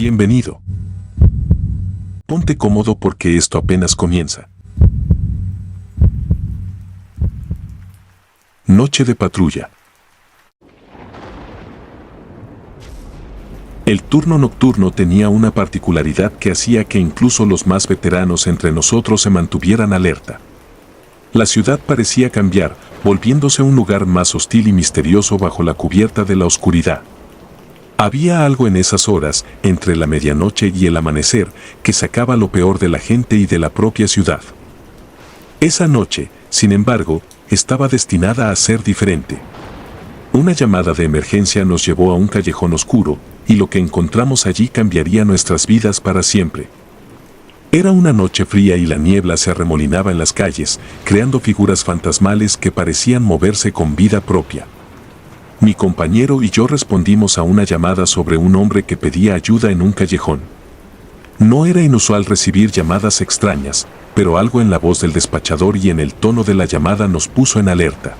Bienvenido. Ponte cómodo porque esto apenas comienza. Noche de patrulla. El turno nocturno tenía una particularidad que hacía que incluso los más veteranos entre nosotros se mantuvieran alerta. La ciudad parecía cambiar, volviéndose un lugar más hostil y misterioso bajo la cubierta de la oscuridad. Había algo en esas horas, entre la medianoche y el amanecer, que sacaba lo peor de la gente y de la propia ciudad. Esa noche, sin embargo, estaba destinada a ser diferente. Una llamada de emergencia nos llevó a un callejón oscuro, y lo que encontramos allí cambiaría nuestras vidas para siempre. Era una noche fría y la niebla se arremolinaba en las calles, creando figuras fantasmales que parecían moverse con vida propia. Mi compañero y yo respondimos a una llamada sobre un hombre que pedía ayuda en un callejón. No era inusual recibir llamadas extrañas, pero algo en la voz del despachador y en el tono de la llamada nos puso en alerta.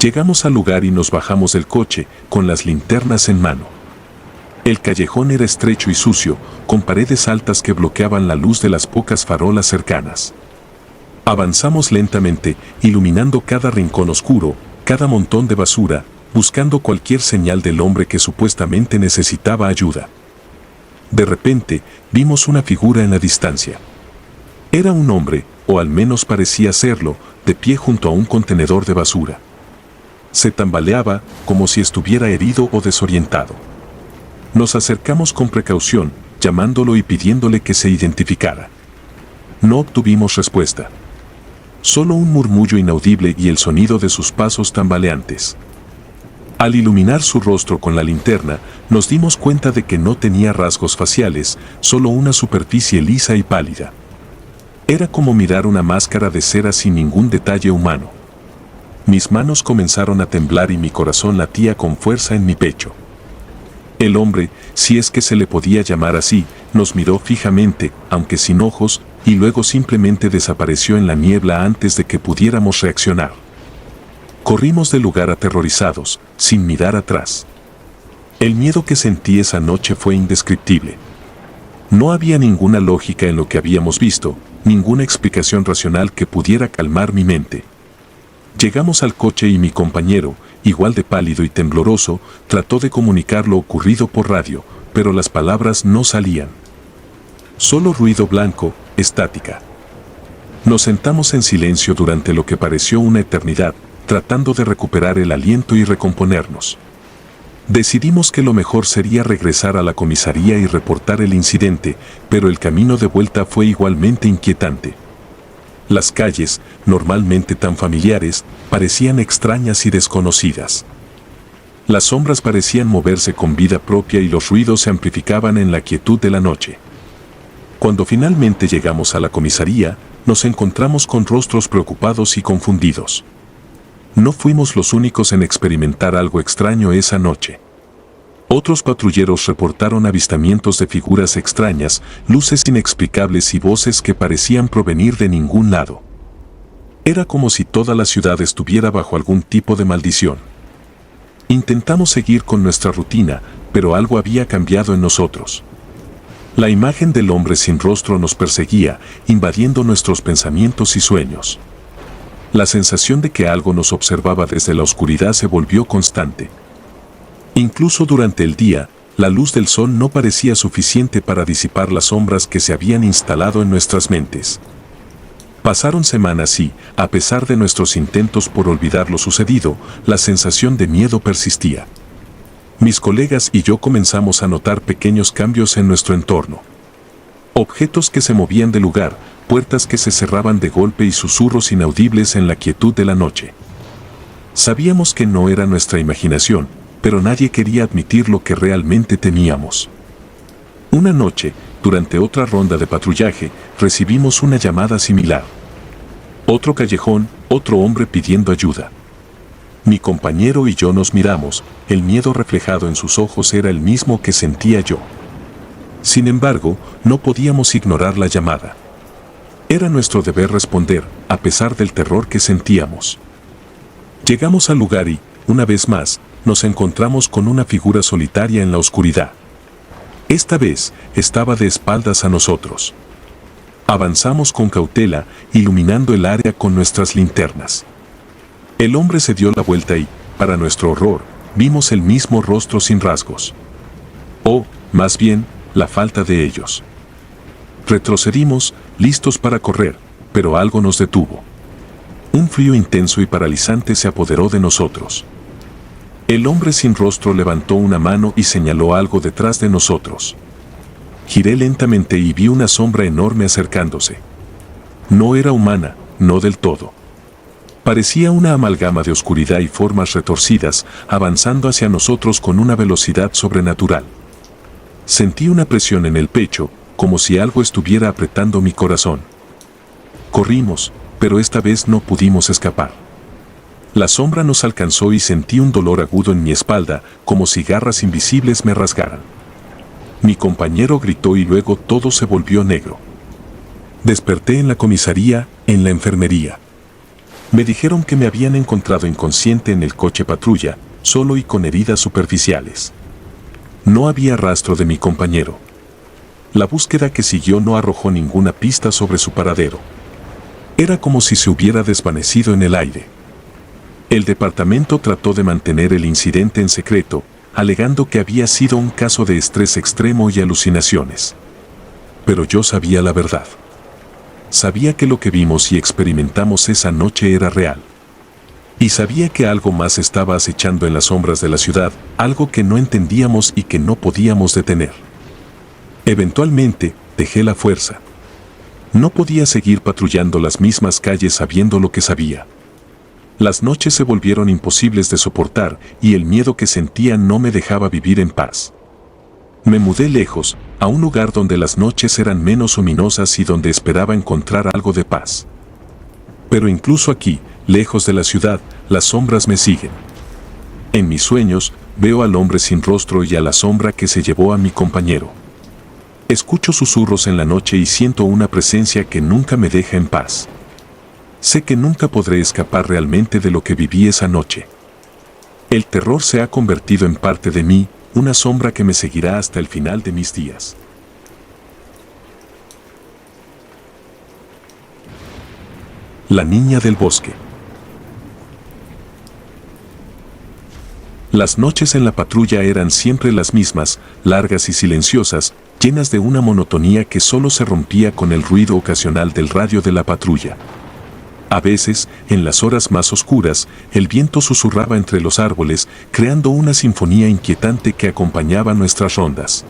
Llegamos al lugar y nos bajamos del coche, con las linternas en mano. El callejón era estrecho y sucio, con paredes altas que bloqueaban la luz de las pocas farolas cercanas. Avanzamos lentamente, iluminando cada rincón oscuro, cada montón de basura, buscando cualquier señal del hombre que supuestamente necesitaba ayuda. De repente, vimos una figura en la distancia. Era un hombre, o al menos parecía serlo, de pie junto a un contenedor de basura. Se tambaleaba, como si estuviera herido o desorientado. Nos acercamos con precaución, llamándolo y pidiéndole que se identificara. No obtuvimos respuesta. Solo un murmullo inaudible y el sonido de sus pasos tambaleantes. Al iluminar su rostro con la linterna, nos dimos cuenta de que no tenía rasgos faciales, solo una superficie lisa y pálida. Era como mirar una máscara de cera sin ningún detalle humano. Mis manos comenzaron a temblar y mi corazón latía con fuerza en mi pecho. El hombre, si es que se le podía llamar así, nos miró fijamente, aunque sin ojos, y luego simplemente desapareció en la niebla antes de que pudiéramos reaccionar. Corrimos del lugar aterrorizados, sin mirar atrás. El miedo que sentí esa noche fue indescriptible. No había ninguna lógica en lo que habíamos visto, ninguna explicación racional que pudiera calmar mi mente. Llegamos al coche y mi compañero, igual de pálido y tembloroso, trató de comunicar lo ocurrido por radio, pero las palabras no salían. Solo ruido blanco, estática. Nos sentamos en silencio durante lo que pareció una eternidad, tratando de recuperar el aliento y recomponernos. Decidimos que lo mejor sería regresar a la comisaría y reportar el incidente, pero el camino de vuelta fue igualmente inquietante. Las calles, normalmente tan familiares, parecían extrañas y desconocidas. Las sombras parecían moverse con vida propia y los ruidos se amplificaban en la quietud de la noche. Cuando finalmente llegamos a la comisaría, nos encontramos con rostros preocupados y confundidos. No fuimos los únicos en experimentar algo extraño esa noche. Otros patrulleros reportaron avistamientos de figuras extrañas, luces inexplicables y voces que parecían provenir de ningún lado. Era como si toda la ciudad estuviera bajo algún tipo de maldición. Intentamos seguir con nuestra rutina, pero algo había cambiado en nosotros. La imagen del hombre sin rostro nos perseguía, invadiendo nuestros pensamientos y sueños. La sensación de que algo nos observaba desde la oscuridad se volvió constante. Incluso durante el día, la luz del sol no parecía suficiente para disipar las sombras que se habían instalado en nuestras mentes. Pasaron semanas y, a pesar de nuestros intentos por olvidar lo sucedido, la sensación de miedo persistía. Mis colegas y yo comenzamos a notar pequeños cambios en nuestro entorno. Objetos que se movían de lugar, puertas que se cerraban de golpe y susurros inaudibles en la quietud de la noche. Sabíamos que no era nuestra imaginación, pero nadie quería admitir lo que realmente temíamos. Una noche, durante otra ronda de patrullaje, recibimos una llamada similar. Otro callejón, otro hombre pidiendo ayuda. Mi compañero y yo nos miramos, el miedo reflejado en sus ojos era el mismo que sentía yo. Sin embargo, no podíamos ignorar la llamada. Era nuestro deber responder, a pesar del terror que sentíamos. Llegamos al lugar y, una vez más, nos encontramos con una figura solitaria en la oscuridad. Esta vez estaba de espaldas a nosotros. Avanzamos con cautela, iluminando el área con nuestras linternas. El hombre se dio la vuelta y, para nuestro horror, vimos el mismo rostro sin rasgos. O, más bien, la falta de ellos. Retrocedimos, listos para correr, pero algo nos detuvo. Un frío intenso y paralizante se apoderó de nosotros. El hombre sin rostro levantó una mano y señaló algo detrás de nosotros. Giré lentamente y vi una sombra enorme acercándose. No era humana, no del todo. Parecía una amalgama de oscuridad y formas retorcidas, avanzando hacia nosotros con una velocidad sobrenatural. Sentí una presión en el pecho, como si algo estuviera apretando mi corazón. Corrimos, pero esta vez no pudimos escapar. La sombra nos alcanzó y sentí un dolor agudo en mi espalda, como si garras invisibles me rasgaran. Mi compañero gritó y luego todo se volvió negro. Desperté en la comisaría, en la enfermería. Me dijeron que me habían encontrado inconsciente en el coche patrulla, solo y con heridas superficiales. No había rastro de mi compañero. La búsqueda que siguió no arrojó ninguna pista sobre su paradero. Era como si se hubiera desvanecido en el aire. El departamento trató de mantener el incidente en secreto, alegando que había sido un caso de estrés extremo y alucinaciones. Pero yo sabía la verdad. Sabía que lo que vimos y experimentamos esa noche era real. Y sabía que algo más estaba acechando en las sombras de la ciudad, algo que no entendíamos y que no podíamos detener. Eventualmente, dejé la fuerza. No podía seguir patrullando las mismas calles sabiendo lo que sabía. Las noches se volvieron imposibles de soportar y el miedo que sentía no me dejaba vivir en paz. Me mudé lejos, a un lugar donde las noches eran menos ominosas y donde esperaba encontrar algo de paz. Pero incluso aquí, lejos de la ciudad, las sombras me siguen. En mis sueños, veo al hombre sin rostro y a la sombra que se llevó a mi compañero. Escucho susurros en la noche y siento una presencia que nunca me deja en paz. Sé que nunca podré escapar realmente de lo que viví esa noche. El terror se ha convertido en parte de mí, una sombra que me seguirá hasta el final de mis días. La niña del bosque. Las noches en la patrulla eran siempre las mismas, largas y silenciosas, llenas de una monotonía que solo se rompía con el ruido ocasional del radio de la patrulla. A veces, en las horas más oscuras, el viento susurraba entre los árboles, creando una sinfonía inquietante que acompañaba nuestras rondas.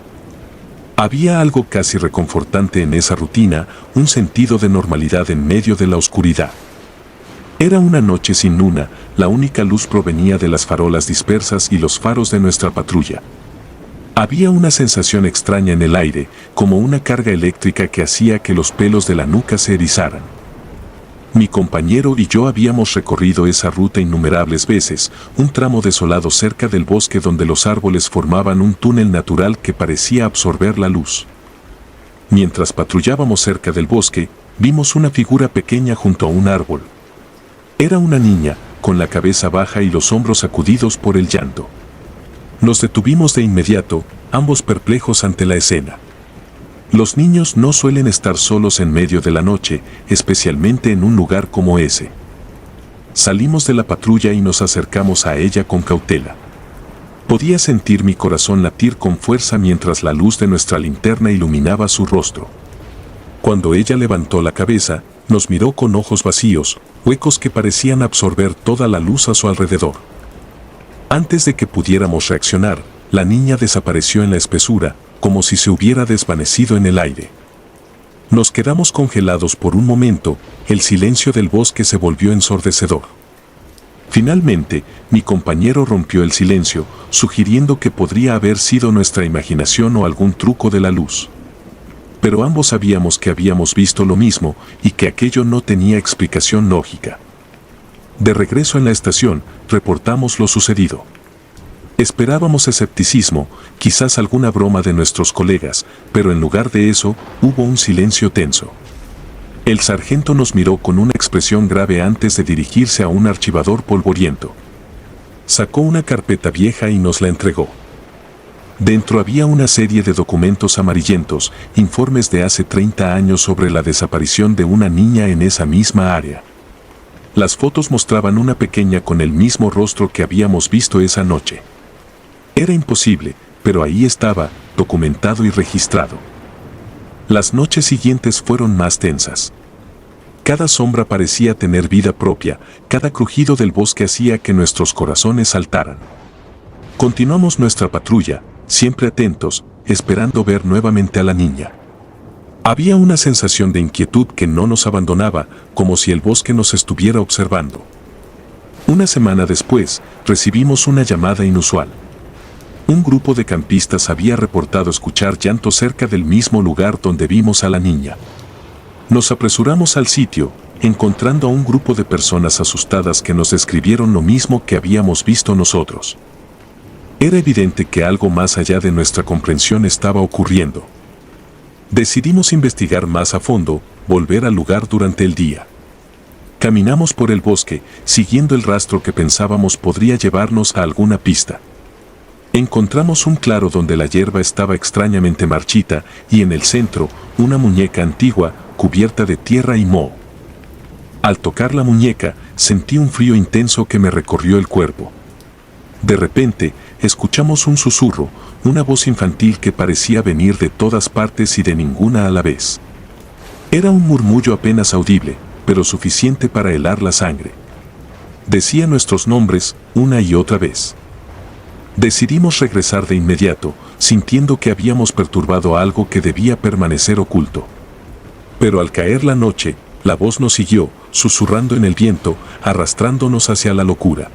Había algo casi reconfortante en esa rutina, un sentido de normalidad en medio de la oscuridad. Era una noche sin luna, la única luz provenía de las farolas dispersas y los faros de nuestra patrulla. Había una sensación extraña en el aire, como una carga eléctrica que hacía que los pelos de la nuca se erizaran. Mi compañero y yo habíamos recorrido esa ruta innumerables veces, un tramo desolado cerca del bosque donde los árboles formaban un túnel natural que parecía absorber la luz. Mientras patrullábamos cerca del bosque, vimos una figura pequeña junto a un árbol. Era una niña, con la cabeza baja y los hombros sacudidos por el llanto. Nos detuvimos de inmediato, ambos perplejos ante la escena. Los niños no suelen estar solos en medio de la noche, especialmente en un lugar como ese. Salimos de la patrulla y nos acercamos a ella con cautela. Podía sentir mi corazón latir con fuerza mientras la luz de nuestra linterna iluminaba su rostro. Cuando ella levantó la cabeza, nos miró con ojos vacíos, huecos que parecían absorber toda la luz a su alrededor. Antes de que pudiéramos reaccionar, la niña desapareció en la espesura, como si se hubiera desvanecido en el aire. Nos quedamos congelados por un momento, el silencio del bosque se volvió ensordecedor. Finalmente, mi compañero rompió el silencio, sugiriendo que podría haber sido nuestra imaginación o algún truco de la luz. Pero ambos sabíamos que habíamos visto lo mismo y que aquello no tenía explicación lógica. De regreso en la estación, reportamos lo sucedido. Esperábamos escepticismo, quizás alguna broma de nuestros colegas, pero en lugar de eso, hubo un silencio tenso. El sargento nos miró con una expresión grave antes de dirigirse a un archivador polvoriento. Sacó una carpeta vieja y nos la entregó. Dentro había una serie de documentos amarillentos, informes de hace 30 años sobre la desaparición de una niña en esa misma área. Las fotos mostraban una pequeña con el mismo rostro que habíamos visto esa noche. Era imposible, pero ahí estaba, documentado y registrado. Las noches siguientes fueron más tensas. Cada sombra parecía tener vida propia, cada crujido del bosque hacía que nuestros corazones saltaran. Continuamos nuestra patrulla, siempre atentos, esperando ver nuevamente a la niña. Había una sensación de inquietud que no nos abandonaba, como si el bosque nos estuviera observando. Una semana después, recibimos una llamada inusual. Un grupo de campistas había reportado escuchar llanto cerca del mismo lugar donde vimos a la niña. Nos apresuramos al sitio, encontrando a un grupo de personas asustadas que nos describieron lo mismo que habíamos visto nosotros. Era evidente que algo más allá de nuestra comprensión estaba ocurriendo. Decidimos investigar más a fondo, volver al lugar durante el día. Caminamos por el bosque, siguiendo el rastro que pensábamos podría llevarnos a alguna pista. Encontramos un claro donde la hierba estaba extrañamente marchita y en el centro, una muñeca antigua, cubierta de tierra y moho. Al tocar la muñeca, sentí un frío intenso que me recorrió el cuerpo. De repente, escuchamos un susurro, una voz infantil que parecía venir de todas partes y de ninguna a la vez. Era un murmullo apenas audible, pero suficiente para helar la sangre. Decía nuestros nombres una y otra vez. Decidimos regresar de inmediato, sintiendo que habíamos perturbado algo que debía permanecer oculto. Pero al caer la noche, la voz nos siguió, susurrando en el viento, arrastrándonos hacia la locura.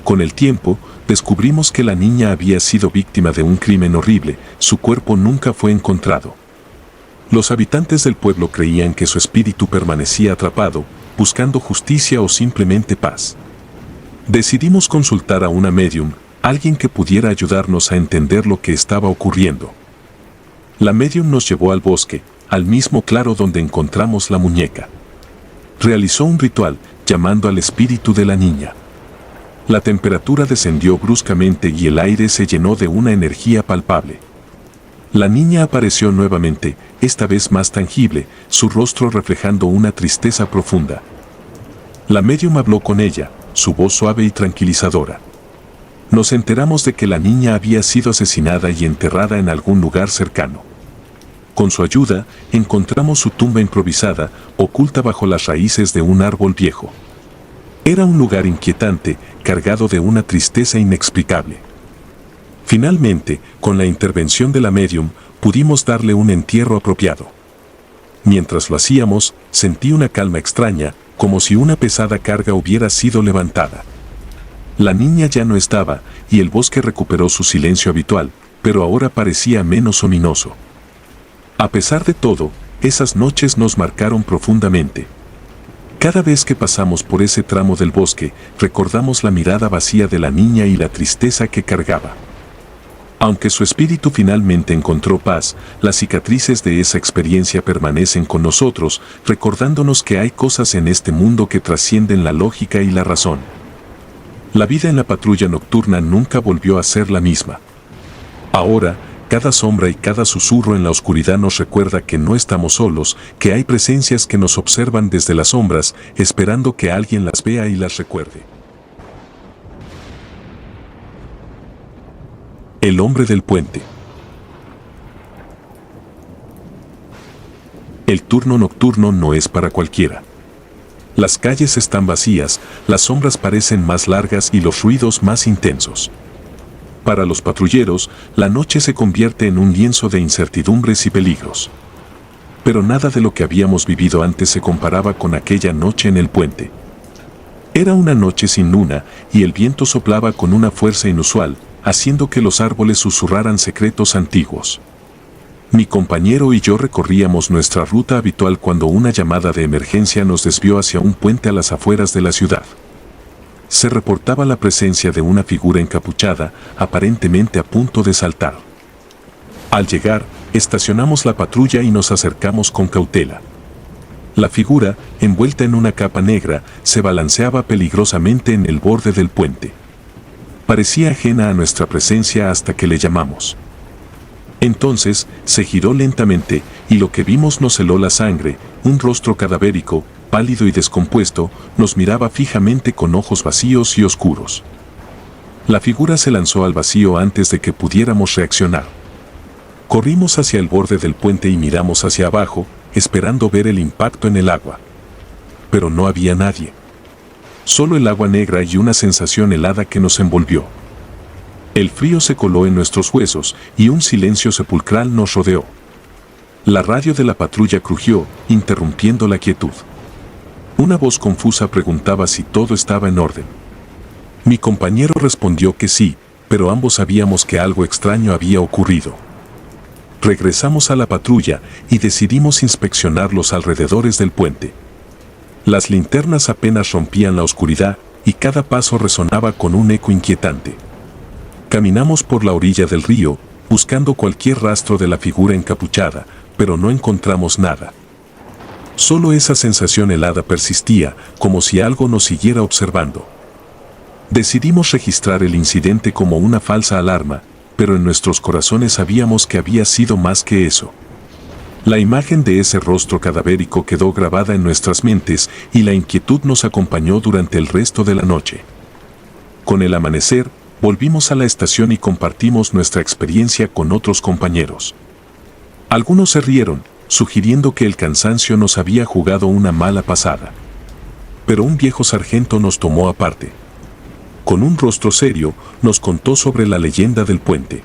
Con el tiempo, descubrimos que la niña había sido víctima de un crimen horrible, su cuerpo nunca fue encontrado. Los habitantes del pueblo creían que su espíritu permanecía atrapado, buscando justicia o simplemente paz. Decidimos consultar a una médium, alguien que pudiera ayudarnos a entender lo que estaba ocurriendo. La médium nos llevó al bosque, al mismo claro donde encontramos la muñeca. Realizó un ritual, llamando al espíritu de la niña. La temperatura descendió bruscamente y el aire se llenó de una energía palpable. La niña apareció nuevamente, esta vez más tangible, su rostro reflejando una tristeza profunda. La médium habló con ella, su voz suave y tranquilizadora. Nos enteramos de que la niña había sido asesinada y enterrada en algún lugar cercano. Con su ayuda, encontramos su tumba improvisada, oculta bajo las raíces de un árbol viejo. Era un lugar inquietante, cargado de una tristeza inexplicable. Finalmente, con la intervención de la médium, pudimos darle un entierro apropiado. Mientras lo hacíamos, sentí una calma extraña, como si una pesada carga hubiera sido levantada. La niña ya no estaba, y el bosque recuperó su silencio habitual, pero ahora parecía menos ominoso. A pesar de todo, esas noches nos marcaron profundamente. Cada vez que pasamos por ese tramo del bosque, recordamos la mirada vacía de la niña y la tristeza que cargaba. Aunque su espíritu finalmente encontró paz, las cicatrices de esa experiencia permanecen con nosotros, recordándonos que hay cosas en este mundo que trascienden la lógica y la razón. La vida en la patrulla nocturna nunca volvió a ser la misma. Ahora, cada sombra y cada susurro en la oscuridad nos recuerda que no estamos solos, que hay presencias que nos observan desde las sombras, esperando que alguien las vea y las recuerde. El hombre del puente. El turno nocturno no es para cualquiera. Las calles están vacías, las sombras parecen más largas y los ruidos más intensos. Para los patrulleros, la noche se convierte en un lienzo de incertidumbres y peligros. Pero nada de lo que habíamos vivido antes se comparaba con aquella noche en el puente. Era una noche sin luna, y el viento soplaba con una fuerza inusual, haciendo que los árboles susurraran secretos antiguos. Mi compañero y yo recorríamos nuestra ruta habitual cuando una llamada de emergencia nos desvió hacia un puente a las afueras de la ciudad. Se reportaba la presencia de una figura encapuchada, aparentemente a punto de saltar. Al llegar, estacionamos la patrulla y nos acercamos con cautela. La figura, envuelta en una capa negra, se balanceaba peligrosamente en el borde del puente. Parecía ajena a nuestra presencia hasta que le llamamos. Entonces se giró lentamente y lo que vimos nos heló la sangre. Un rostro cadavérico, pálido y descompuesto, nos miraba fijamente con ojos vacíos y oscuros. La figura se lanzó al vacío antes de que pudiéramos reaccionar. Corrimos hacia el borde del puente y miramos hacia abajo, esperando ver el impacto en el agua. Pero no había nadie. Solo el agua negra y una sensación helada que nos envolvió. El frío se coló en nuestros huesos y un silencio sepulcral nos rodeó. La radio de la patrulla crujió, interrumpiendo la quietud. Una voz confusa preguntaba si todo estaba en orden. Mi compañero respondió que sí, pero ambos sabíamos que algo extraño había ocurrido. Regresamos a la patrulla y decidimos inspeccionar los alrededores del puente. Las linternas apenas rompían la oscuridad y cada paso resonaba con un eco inquietante. Caminamos por la orilla del río, buscando cualquier rastro de la figura encapuchada, pero no encontramos nada. Solo esa sensación helada persistía, como si algo nos siguiera observando. Decidimos registrar el incidente como una falsa alarma, pero en nuestros corazones sabíamos que había sido más que eso. La imagen de ese rostro cadavérico quedó grabada en nuestras mentes y la inquietud nos acompañó durante el resto de la noche. Con el amanecer, volvimos a la estación y compartimos nuestra experiencia con otros compañeros. Algunos se rieron, sugiriendo que el cansancio nos había jugado una mala pasada. Pero un viejo sargento nos tomó aparte. Con un rostro serio, nos contó sobre la leyenda del puente.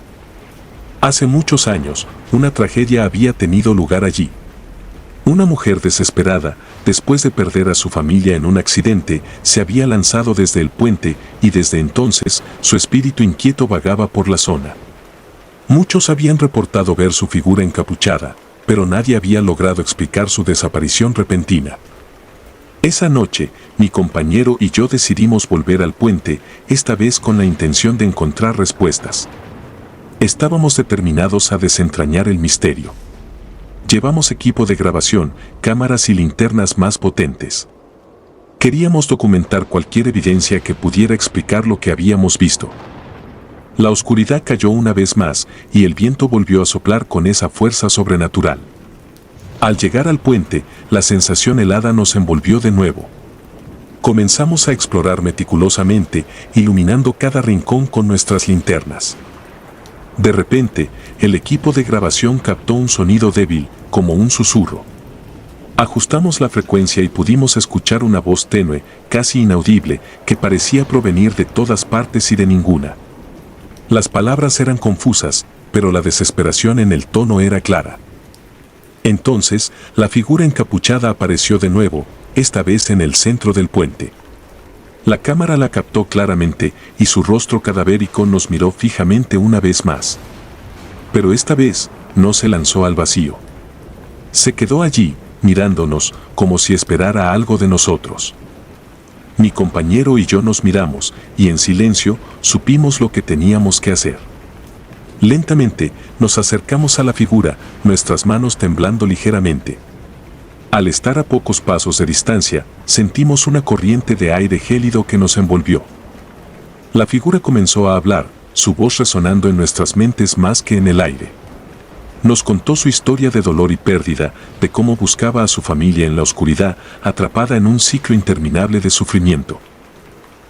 Hace muchos años, una tragedia había tenido lugar allí. Una mujer desesperada, después de perder a su familia en un accidente, se había lanzado desde el puente y desde entonces su espíritu inquieto vagaba por la zona. Muchos habían reportado ver su figura encapuchada, pero nadie había logrado explicar su desaparición repentina. Esa noche, mi compañero y yo decidimos volver al puente, esta vez con la intención de encontrar respuestas. Estábamos determinados a desentrañar el misterio. Llevamos equipo de grabación, cámaras y linternas más potentes. Queríamos documentar cualquier evidencia que pudiera explicar lo que habíamos visto. La oscuridad cayó una vez más y el viento volvió a soplar con esa fuerza sobrenatural. Al llegar al puente, la sensación helada nos envolvió de nuevo. Comenzamos a explorar meticulosamente, iluminando cada rincón con nuestras linternas. De repente, el equipo de grabación captó un sonido débil, como un susurro. Ajustamos la frecuencia y pudimos escuchar una voz tenue, casi inaudible, que parecía provenir de todas partes y de ninguna. Las palabras eran confusas, pero la desesperación en el tono era clara. Entonces, la figura encapuchada apareció de nuevo, esta vez en el centro del puente. La cámara la captó claramente y su rostro cadavérico nos miró fijamente una vez más. Pero esta vez, no se lanzó al vacío. Se quedó allí, mirándonos, como si esperara algo de nosotros. Mi compañero y yo nos miramos, y en silencio, supimos lo que teníamos que hacer. Lentamente, nos acercamos a la figura, nuestras manos temblando ligeramente. Al estar a pocos pasos de distancia, sentimos una corriente de aire gélido que nos envolvió. La figura comenzó a hablar, su voz resonando en nuestras mentes más que en el aire. Nos contó su historia de dolor y pérdida, de cómo buscaba a su familia en la oscuridad, atrapada en un ciclo interminable de sufrimiento.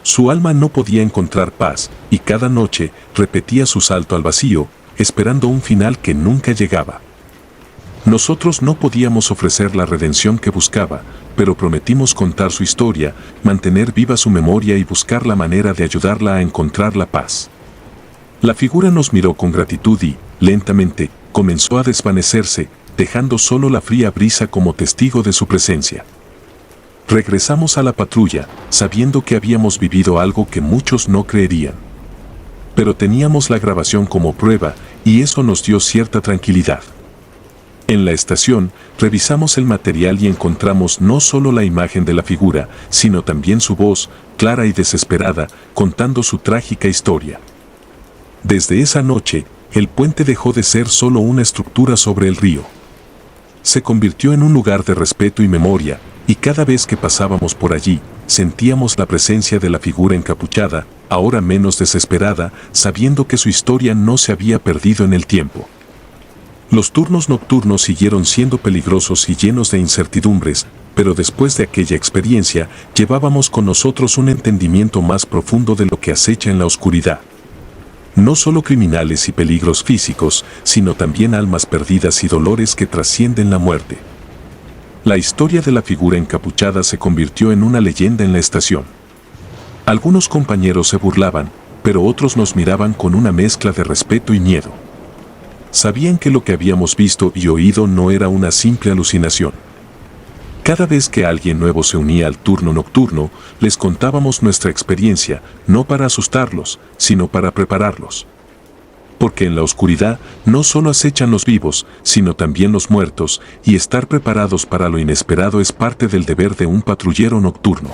Su alma no podía encontrar paz, y cada noche repetía su salto al vacío, esperando un final que nunca llegaba. Nosotros no podíamos ofrecer la redención que buscaba, pero prometimos contar su historia, mantener viva su memoria y buscar la manera de ayudarla a encontrar la paz. La figura nos miró con gratitud y, lentamente, comenzó a desvanecerse, dejando solo la fría brisa como testigo de su presencia. Regresamos a la patrulla, sabiendo que habíamos vivido algo que muchos no creerían. Pero teníamos la grabación como prueba, y eso nos dio cierta tranquilidad. En la estación, revisamos el material y encontramos no solo la imagen de la figura, sino también su voz, clara y desesperada, contando su trágica historia. Desde esa noche, el puente dejó de ser solo una estructura sobre el río. Se convirtió en un lugar de respeto y memoria, y cada vez que pasábamos por allí, sentíamos la presencia de la figura encapuchada, ahora menos desesperada, sabiendo que su historia no se había perdido en el tiempo. Los turnos nocturnos siguieron siendo peligrosos y llenos de incertidumbres, pero después de aquella experiencia, llevábamos con nosotros un entendimiento más profundo de lo que acecha en la oscuridad. No solo criminales y peligros físicos, sino también almas perdidas y dolores que trascienden la muerte. La historia de la figura encapuchada se convirtió en una leyenda en la estación. Algunos compañeros se burlaban, pero otros nos miraban con una mezcla de respeto y miedo. Sabían que lo que habíamos visto y oído no era una simple alucinación. Cada vez que alguien nuevo se unía al turno nocturno, les contábamos nuestra experiencia, no para asustarlos, sino para prepararlos. Porque en la oscuridad no solo acechan los vivos, sino también los muertos, y estar preparados para lo inesperado es parte del deber de un patrullero nocturno.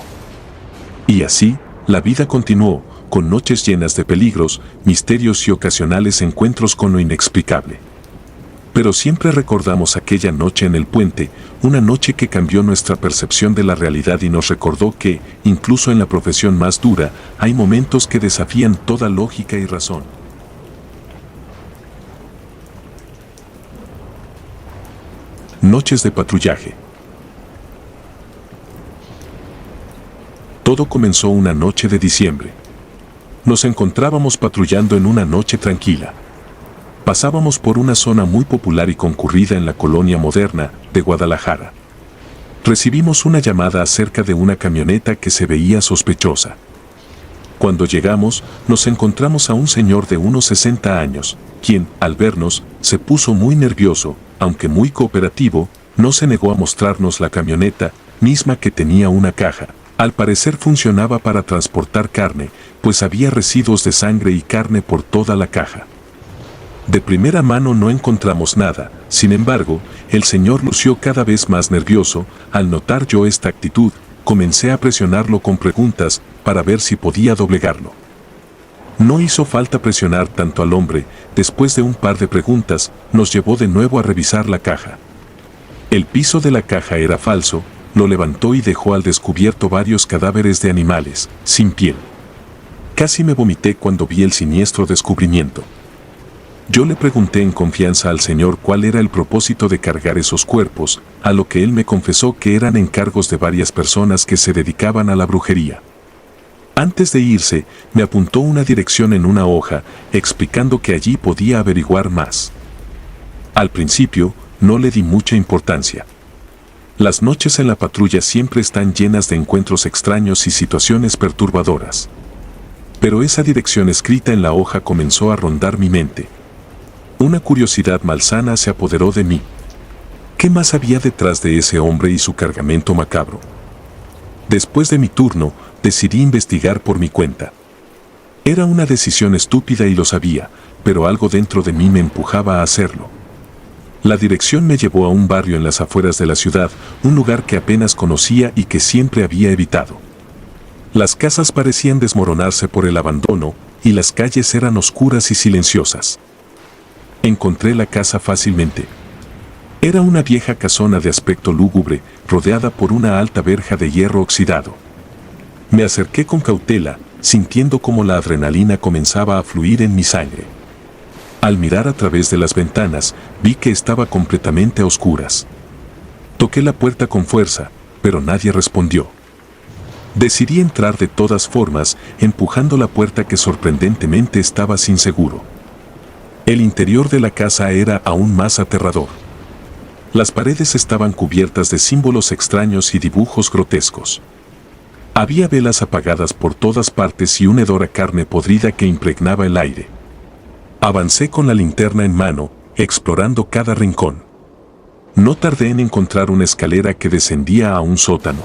Y así, la vida continuó, con noches llenas de peligros, misterios y ocasionales encuentros con lo inexplicable. Pero siempre recordamos aquella noche en el puente, una noche que cambió nuestra percepción de la realidad y nos recordó que, incluso en la profesión más dura, hay momentos que desafían toda lógica y razón. Noches de patrullaje. Todo comenzó una noche de diciembre. Nos encontrábamos patrullando en una noche tranquila. Pasábamos por una zona muy popular y concurrida en la colonia moderna de Guadalajara. Recibimos una llamada acerca de una camioneta que se veía sospechosa. Cuando llegamos, nos encontramos a un señor de unos 60 años, quien, al vernos, se puso muy nervioso, aunque muy cooperativo, no se negó a mostrarnos la camioneta, misma que tenía una caja. Al parecer funcionaba para transportar carne, pues había residuos de sangre y carne por toda la caja. De primera mano no encontramos nada, sin embargo, el señor lució cada vez más nervioso. Al notar yo esta actitud, comencé a presionarlo con preguntas para ver si podía doblegarlo. No hizo falta presionar tanto al hombre. Después de un par de preguntas, nos llevó de nuevo a revisar la caja. El piso de la caja era falso, lo levantó y dejó al descubierto varios cadáveres de animales, sin piel. Casi me vomité cuando vi el siniestro descubrimiento. Yo le pregunté en confianza al señor cuál era el propósito de cargar esos cuerpos, a lo que él me confesó que eran encargos de varias personas que se dedicaban a la brujería. Antes de irse, me apuntó una dirección en una hoja, explicando que allí podía averiguar más. Al principio, no le di mucha importancia. Las noches en la patrulla siempre están llenas de encuentros extraños y situaciones perturbadoras. Pero esa dirección escrita en la hoja comenzó a rondar mi mente. Una curiosidad malsana se apoderó de mí. ¿Qué más había detrás de ese hombre y su cargamento macabro? Después de mi turno, decidí investigar por mi cuenta. Era una decisión estúpida y lo sabía, pero algo dentro de mí me empujaba a hacerlo. La dirección me llevó a un barrio en las afueras de la ciudad, un lugar que apenas conocía y que siempre había evitado. Las casas parecían desmoronarse por el abandono, y las calles eran oscuras y silenciosas. Encontré la casa fácilmente. Era una vieja casona de aspecto lúgubre, rodeada por una alta verja de hierro oxidado. Me acerqué con cautela, sintiendo como la adrenalina comenzaba a fluir en mi sangre. Al mirar a través de las ventanas, vi que estaba completamente a oscuras. Toqué la puerta con fuerza, pero nadie respondió. Decidí entrar de todas formas, empujando la puerta que sorprendentemente estaba sin seguro. El interior de la casa era aún más aterrador. Las paredes estaban cubiertas de símbolos extraños y dibujos grotescos. Había velas apagadas por todas partes y un hedor a carne podrida que impregnaba el aire. Avancé con la linterna en mano, explorando cada rincón. No tardé en encontrar una escalera que descendía a un sótano.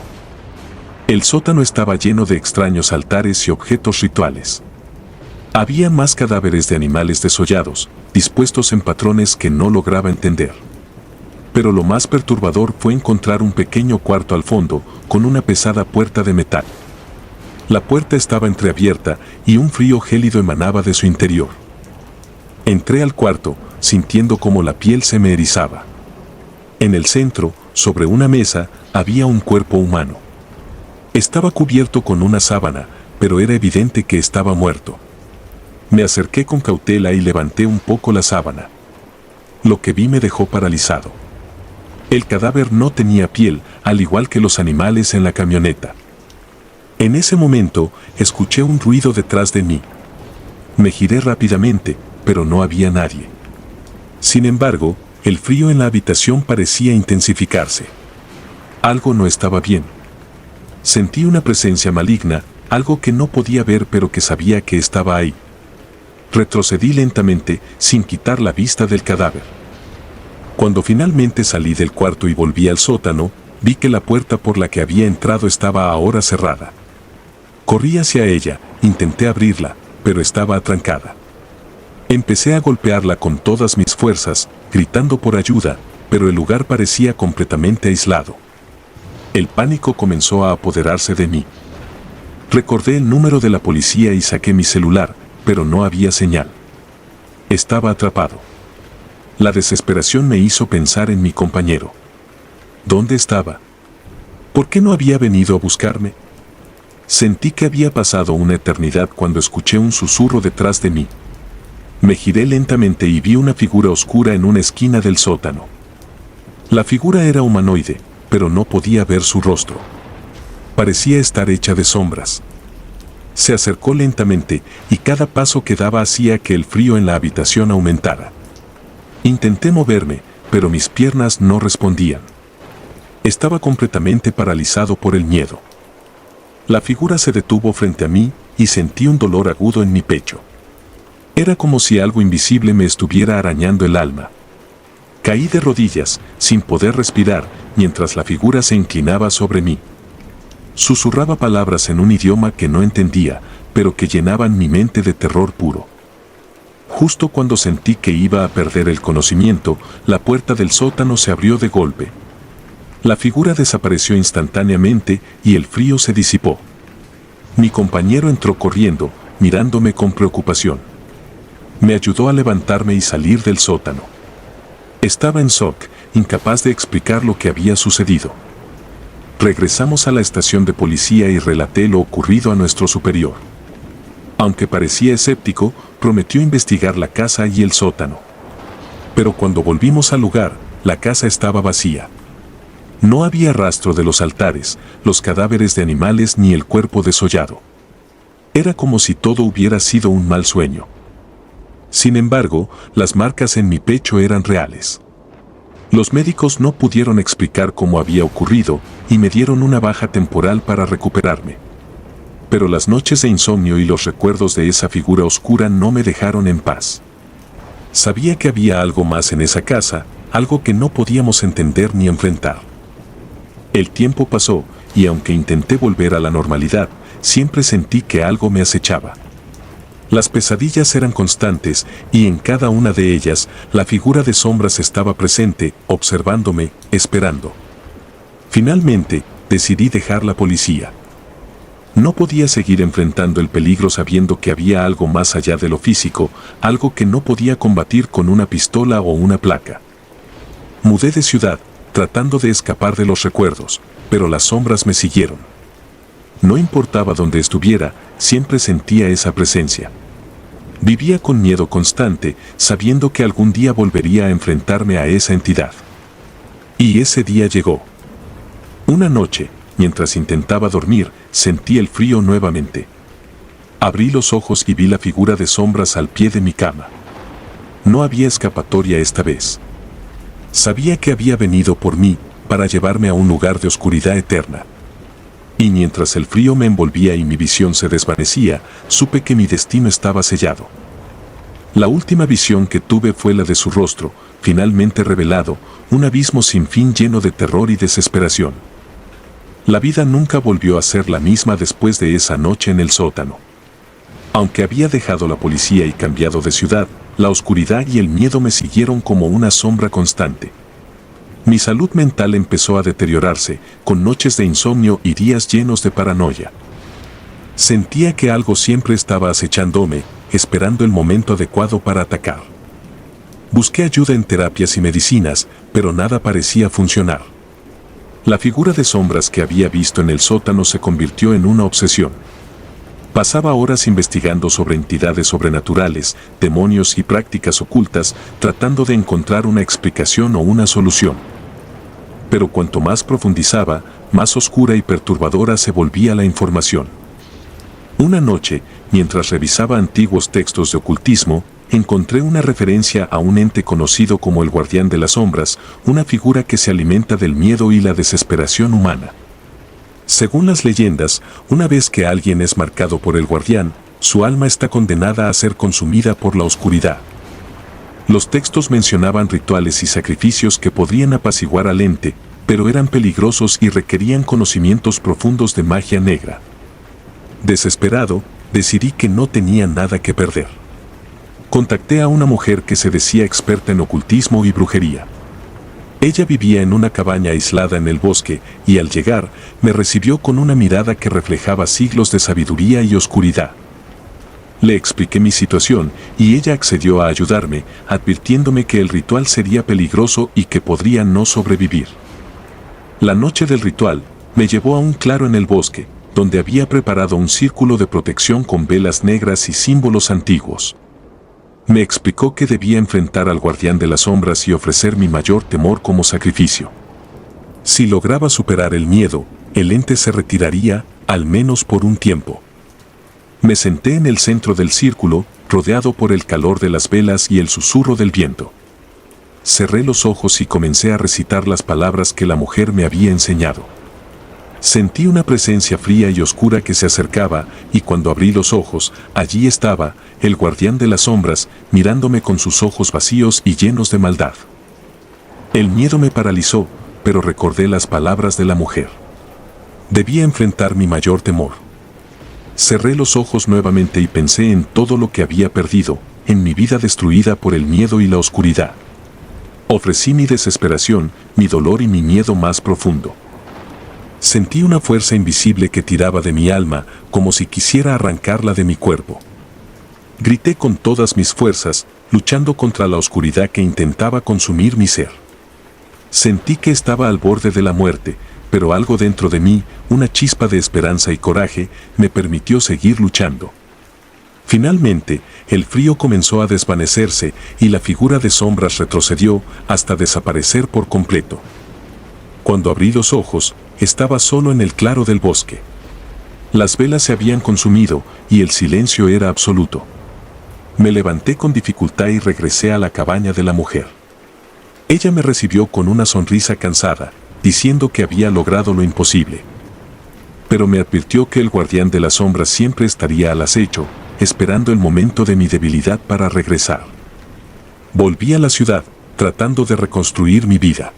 El sótano estaba lleno de extraños altares y objetos rituales. Había más cadáveres de animales desollados, dispuestos en patrones que no lograba entender. Pero lo más perturbador fue encontrar un pequeño cuarto al fondo, con una pesada puerta de metal. La puerta estaba entreabierta y un frío gélido emanaba de su interior. Entré al cuarto, sintiendo como la piel se me erizaba. En el centro, sobre una mesa, había un cuerpo humano. Estaba cubierto con una sábana, pero era evidente que estaba muerto. Me acerqué con cautela y levanté un poco la sábana. Lo que vi me dejó paralizado. El cadáver no tenía piel, al igual que los animales en la camioneta. En ese momento, escuché un ruido detrás de mí. Me giré rápidamente, pero no había nadie. Sin embargo, el frío en la habitación parecía intensificarse. Algo no estaba bien. Sentí una presencia maligna, algo que no podía ver pero que sabía que estaba ahí. Retrocedí lentamente, sin quitar la vista del cadáver. Cuando finalmente salí del cuarto y volví al sótano, vi que la puerta por la que había entrado estaba ahora cerrada. Corrí hacia ella, intenté abrirla, pero estaba atrancada. Empecé a golpearla con todas mis fuerzas, gritando por ayuda, pero el lugar parecía completamente aislado. El pánico comenzó a apoderarse de mí. Recordé el número de la policía y saqué mi celular, pero no había señal. Estaba atrapado. La desesperación me hizo pensar en mi compañero. ¿Dónde estaba? ¿Por qué no había venido a buscarme? Sentí que había pasado una eternidad cuando escuché un susurro detrás de mí. Me giré lentamente y vi una figura oscura en una esquina del sótano. La figura era humanoide, pero no podía ver su rostro. Parecía estar hecha de sombras. Se acercó lentamente y cada paso que daba hacía que el frío en la habitación aumentara. Intenté moverme, pero mis piernas no respondían. Estaba completamente paralizado por el miedo. La figura se detuvo frente a mí y sentí un dolor agudo en mi pecho. Era como si algo invisible me estuviera arañando el alma. Caí de rodillas, sin poder respirar, mientras la figura se inclinaba sobre mí. Susurraba palabras en un idioma que no entendía, pero que llenaban mi mente de terror puro. Justo cuando sentí que iba a perder el conocimiento, la puerta del sótano se abrió de golpe. La figura desapareció instantáneamente y el frío se disipó. Mi compañero entró corriendo, mirándome con preocupación. Me ayudó a levantarme y salir del sótano. Estaba en shock, incapaz de explicar lo que había sucedido. Regresamos a la estación de policía y relaté lo ocurrido a nuestro superior. Aunque parecía escéptico, prometió investigar la casa y el sótano. Pero cuando volvimos al lugar, la casa estaba vacía. No había rastro de los altares, los cadáveres de animales ni el cuerpo desollado. Era como si todo hubiera sido un mal sueño. Sin embargo, las marcas en mi pecho eran reales. Los médicos no pudieron explicar cómo había ocurrido y me dieron una baja temporal para recuperarme. Pero las noches de insomnio y los recuerdos de esa figura oscura no me dejaron en paz. Sabía que había algo más en esa casa, algo que no podíamos entender ni enfrentar. El tiempo pasó, y aunque intenté volver a la normalidad, siempre sentí que algo me acechaba. Las pesadillas eran constantes, y en cada una de ellas, la figura de sombras estaba presente, observándome, esperando. Finalmente, decidí dejar la policía. No podía seguir enfrentando el peligro sabiendo que había algo más allá de lo físico, algo que no podía combatir con una pistola o una placa. Mudé de ciudad, tratando de escapar de los recuerdos, pero las sombras me siguieron. No importaba dónde estuviera, siempre sentía esa presencia. Vivía con miedo constante, sabiendo que algún día volvería a enfrentarme a esa entidad. Y ese día llegó. Una noche, mientras intentaba dormir, sentí el frío nuevamente. Abrí los ojos y vi la figura de sombras al pie de mi cama. No había escapatoria esta vez. Sabía que había venido por mí, para llevarme a un lugar de oscuridad eterna. Y mientras el frío me envolvía y mi visión se desvanecía, supe que mi destino estaba sellado. La última visión que tuve fue la de su rostro, finalmente revelado, un abismo sin fin lleno de terror y desesperación. La vida nunca volvió a ser la misma después de esa noche en el sótano. Aunque había dejado la policía y cambiado de ciudad, la oscuridad y el miedo me siguieron como una sombra constante. Mi salud mental empezó a deteriorarse, con noches de insomnio y días llenos de paranoia. Sentía que algo siempre estaba acechándome, esperando el momento adecuado para atacar. Busqué ayuda en terapias y medicinas, pero nada parecía funcionar. La figura de sombras que había visto en el sótano se convirtió en una obsesión. Pasaba horas investigando sobre entidades sobrenaturales, demonios y prácticas ocultas, tratando de encontrar una explicación o una solución. Pero cuanto más profundizaba, más oscura y perturbadora se volvía la información. Una noche, mientras revisaba antiguos textos de ocultismo, encontré una referencia a un ente conocido como el Guardián de las Sombras, una figura que se alimenta del miedo y la desesperación humana. Según las leyendas, una vez que alguien es marcado por el guardián, su alma está condenada a ser consumida por la oscuridad. Los textos mencionaban rituales y sacrificios que podrían apaciguar al ente, pero eran peligrosos y requerían conocimientos profundos de magia negra. Desesperado, decidí que no tenía nada que perder. Contacté a una mujer que se decía experta en ocultismo y brujería. Ella vivía en una cabaña aislada en el bosque y al llegar me recibió con una mirada que reflejaba siglos de sabiduría y oscuridad. Le expliqué mi situación y ella accedió a ayudarme, advirtiéndome que el ritual sería peligroso y que podría no sobrevivir. La noche del ritual me llevó a un claro en el bosque, donde había preparado un círculo de protección con velas negras y símbolos antiguos. Me explicó que debía enfrentar al Guardián de las Sombras y ofrecer mi mayor temor como sacrificio. Si lograba superar el miedo, el ente se retiraría, al menos por un tiempo. Me senté en el centro del círculo, rodeado por el calor de las velas y el susurro del viento. Cerré los ojos y comencé a recitar las palabras que la mujer me había enseñado. Sentí una presencia fría y oscura que se acercaba, y cuando abrí los ojos, allí estaba, el Guardián de las Sombras, mirándome con sus ojos vacíos y llenos de maldad. El miedo me paralizó, pero recordé las palabras de la mujer. Debía enfrentar mi mayor temor. Cerré los ojos nuevamente y pensé en todo lo que había perdido, en mi vida destruida por el miedo y la oscuridad. Ofrecí mi desesperación, mi dolor y mi miedo más profundo. Sentí una fuerza invisible que tiraba de mi alma, como si quisiera arrancarla de mi cuerpo. Grité con todas mis fuerzas, luchando contra la oscuridad que intentaba consumir mi ser. Sentí que estaba al borde de la muerte, pero algo dentro de mí, una chispa de esperanza y coraje, me permitió seguir luchando. Finalmente, el frío comenzó a desvanecerse y la figura de sombras retrocedió hasta desaparecer por completo. Cuando abrí los ojos, estaba solo en el claro del bosque. Las velas se habían consumido y el silencio era absoluto. Me levanté con dificultad y regresé a la cabaña de la mujer. Ella me recibió con una sonrisa cansada, diciendo que había logrado lo imposible. Pero me advirtió que el Guardián de las Sombras siempre estaría al acecho, esperando el momento de mi debilidad para regresar. Volví a la ciudad, tratando de reconstruir mi vida.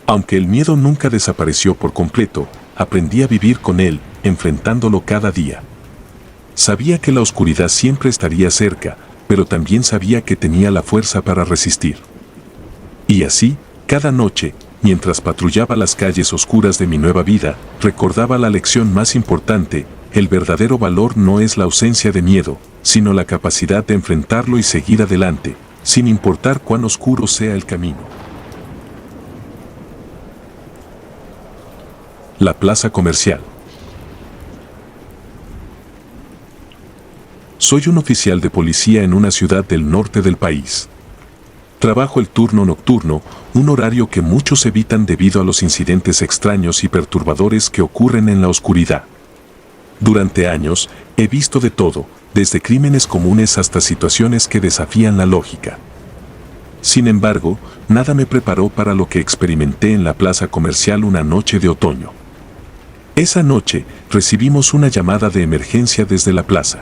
Aunque el miedo nunca desapareció por completo, aprendí a vivir con él, enfrentándolo cada día. Sabía que la oscuridad siempre estaría cerca, pero también sabía que tenía la fuerza para resistir. Y así, cada noche, mientras patrullaba las calles oscuras de mi nueva vida, recordaba la lección más importante: el verdadero valor no es la ausencia de miedo, sino la capacidad de enfrentarlo y seguir adelante, sin importar cuán oscuro sea el camino. La plaza comercial. Soy un oficial de policía en una ciudad del norte del país. Trabajo el turno nocturno, un horario que muchos evitan debido a los incidentes extraños y perturbadores que ocurren en la oscuridad. Durante años, he visto de todo, desde crímenes comunes hasta situaciones que desafían la lógica. Sin embargo, nada me preparó para lo que experimenté en la plaza comercial una noche de otoño. Esa noche, recibimos una llamada de emergencia desde la plaza.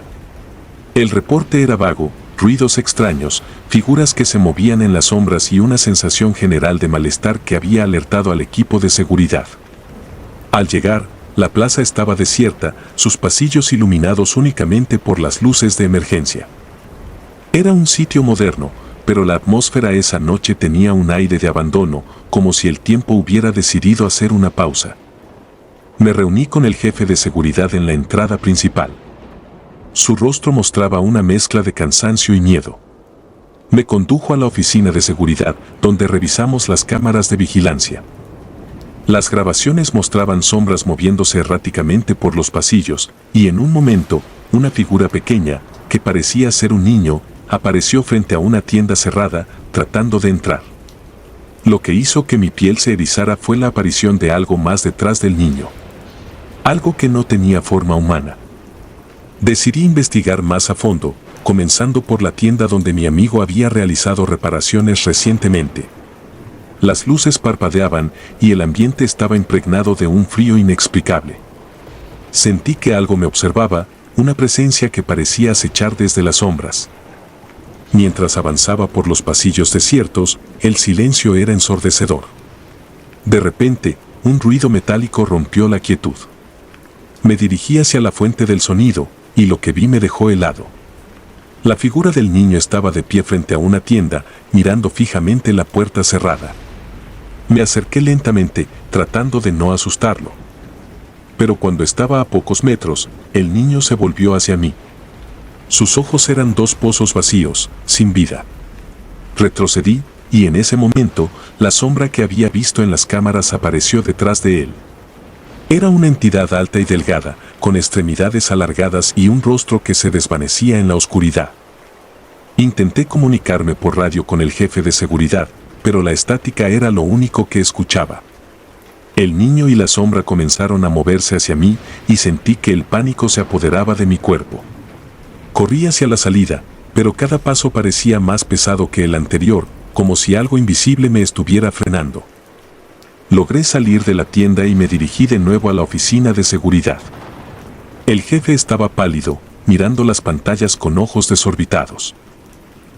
El reporte era vago, ruidos extraños, figuras que se movían en las sombras y una sensación general de malestar que había alertado al equipo de seguridad. Al llegar, la plaza estaba desierta, sus pasillos iluminados únicamente por las luces de emergencia. Era un sitio moderno, pero la atmósfera esa noche tenía un aire de abandono, como si el tiempo hubiera decidido hacer una pausa. Me reuní con el jefe de seguridad en la entrada principal. Su rostro mostraba una mezcla de cansancio y miedo. Me condujo a la oficina de seguridad, donde revisamos las cámaras de vigilancia. Las grabaciones mostraban sombras moviéndose erráticamente por los pasillos, y en un momento, una figura pequeña, que parecía ser un niño, apareció frente a una tienda cerrada, tratando de entrar. Lo que hizo que mi piel se erizara fue la aparición de algo más detrás del niño. Algo que no tenía forma humana. Decidí investigar más a fondo, comenzando por la tienda donde mi amigo había realizado reparaciones recientemente. Las luces parpadeaban y el ambiente estaba impregnado de un frío inexplicable. Sentí que algo me observaba, una presencia que parecía acechar desde las sombras. Mientras avanzaba por los pasillos desiertos, el silencio era ensordecedor. De repente, un ruido metálico rompió la quietud. Me dirigí hacia la fuente del sonido, y lo que vi me dejó helado. La figura del niño estaba de pie frente a una tienda, mirando fijamente la puerta cerrada. Me acerqué lentamente, tratando de no asustarlo. Pero cuando estaba a pocos metros, el niño se volvió hacia mí. Sus ojos eran dos pozos vacíos, sin vida. Retrocedí, y en ese momento, la sombra que había visto en las cámaras apareció detrás de él. Era una entidad alta y delgada, con extremidades alargadas y un rostro que se desvanecía en la oscuridad. Intenté comunicarme por radio con el jefe de seguridad, pero la estática era lo único que escuchaba. El niño y la sombra comenzaron a moverse hacia mí y sentí que el pánico se apoderaba de mi cuerpo. Corrí hacia la salida, pero cada paso parecía más pesado que el anterior, como si algo invisible me estuviera frenando. Logré salir de la tienda y me dirigí de nuevo a la oficina de seguridad. El jefe estaba pálido, mirando las pantallas con ojos desorbitados.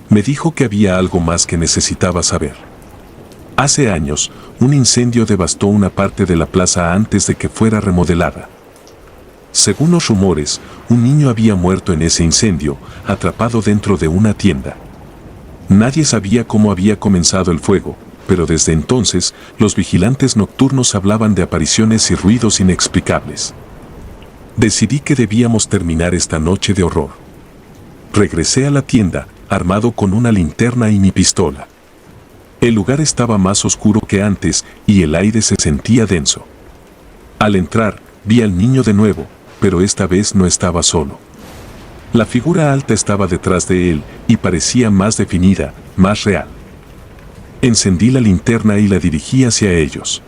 Me dijo que había algo más que necesitaba saber. Hace años, un incendio devastó una parte de la plaza antes de que fuera remodelada. Según los rumores, un niño había muerto en ese incendio, atrapado dentro de una tienda. Nadie sabía cómo había comenzado el fuego, pero desde entonces, los vigilantes nocturnos hablaban de apariciones y ruidos inexplicables. Decidí que debíamos terminar esta noche de horror. Regresé a la tienda, armado con una linterna y mi pistola. El lugar estaba más oscuro que antes y el aire se sentía denso. Al entrar, vi al niño de nuevo, pero esta vez no estaba solo. La figura alta estaba detrás de él y parecía más definida, más real. Encendí la linterna y la dirigí hacia ellos.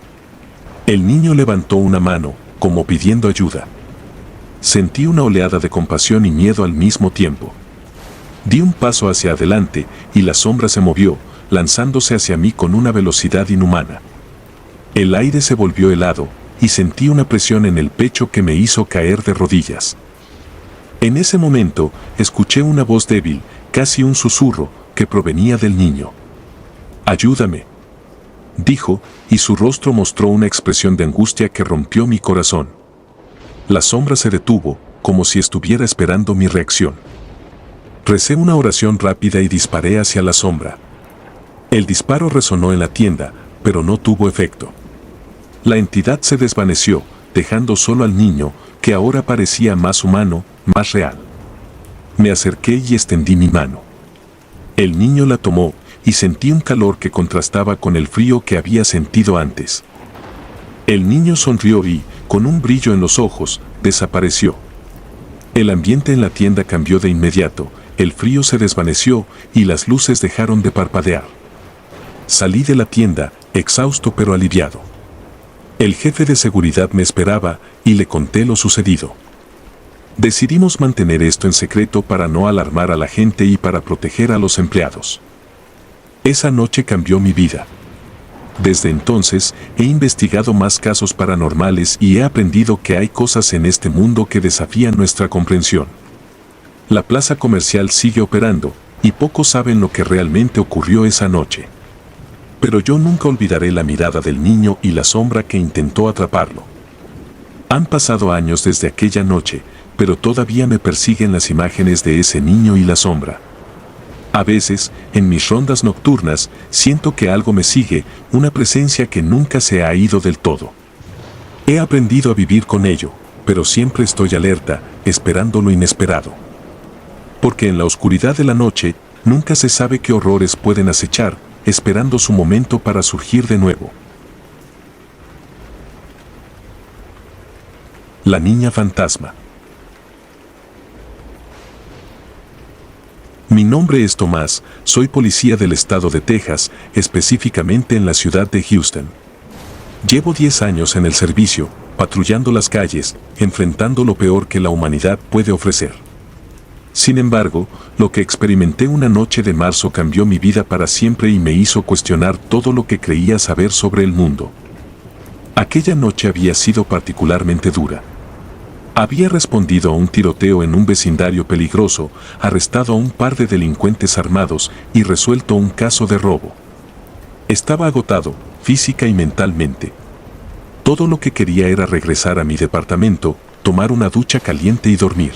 El niño levantó una mano, como pidiendo ayuda. Sentí una oleada de compasión y miedo al mismo tiempo. Di un paso hacia adelante y la sombra se movió, lanzándose hacia mí con una velocidad inhumana. El aire se volvió helado y sentí una presión en el pecho que me hizo caer de rodillas. En ese momento, escuché una voz débil, casi un susurro, que provenía del niño. «Ayúdame», dijo, y su rostro mostró una expresión de angustia que rompió mi corazón. La sombra se detuvo, como si estuviera esperando mi reacción. Recé una oración rápida y disparé hacia la sombra. El disparo resonó en la tienda, pero no tuvo efecto. La entidad se desvaneció, dejando solo al niño, que ahora parecía más humano, más real. Me acerqué y extendí mi mano. El niño la tomó, y sentí un calor que contrastaba con el frío que había sentido antes. El niño sonrió y, con un brillo en los ojos, desapareció. El ambiente en la tienda cambió de inmediato, el frío se desvaneció y las luces dejaron de parpadear. Salí de la tienda, exhausto pero aliviado. El jefe de seguridad me esperaba y le conté lo sucedido. Decidimos mantener esto en secreto para no alarmar a la gente y para proteger a los empleados. Esa noche cambió mi vida. Desde entonces, he investigado más casos paranormales y he aprendido que hay cosas en este mundo que desafían nuestra comprensión. La plaza comercial sigue operando, y pocos saben lo que realmente ocurrió esa noche. Pero yo nunca olvidaré la mirada del niño y la sombra que intentó atraparlo. Han pasado años desde aquella noche, pero todavía me persiguen las imágenes de ese niño y la sombra. A veces, en mis rondas nocturnas, siento que algo me sigue, una presencia que nunca se ha ido del todo. He aprendido a vivir con ello, pero siempre estoy alerta, esperando lo inesperado. Porque en la oscuridad de la noche, nunca se sabe qué horrores pueden acechar, esperando su momento para surgir de nuevo. La niña fantasma. nombre es Tomás, soy policía del estado de Texas, específicamente en la ciudad de Houston. Llevo 10 años en el servicio, patrullando las calles, enfrentando lo peor que la humanidad puede ofrecer. Sin embargo, lo que experimenté una noche de marzo cambió mi vida para siempre y me hizo cuestionar todo lo que creía saber sobre el mundo. Aquella noche había sido particularmente dura. Había respondido a un tiroteo en un vecindario peligroso, arrestado a un par de delincuentes armados y resuelto un caso de robo. Estaba agotado, física y mentalmente. Todo lo que quería era regresar a mi departamento, tomar una ducha caliente y dormir.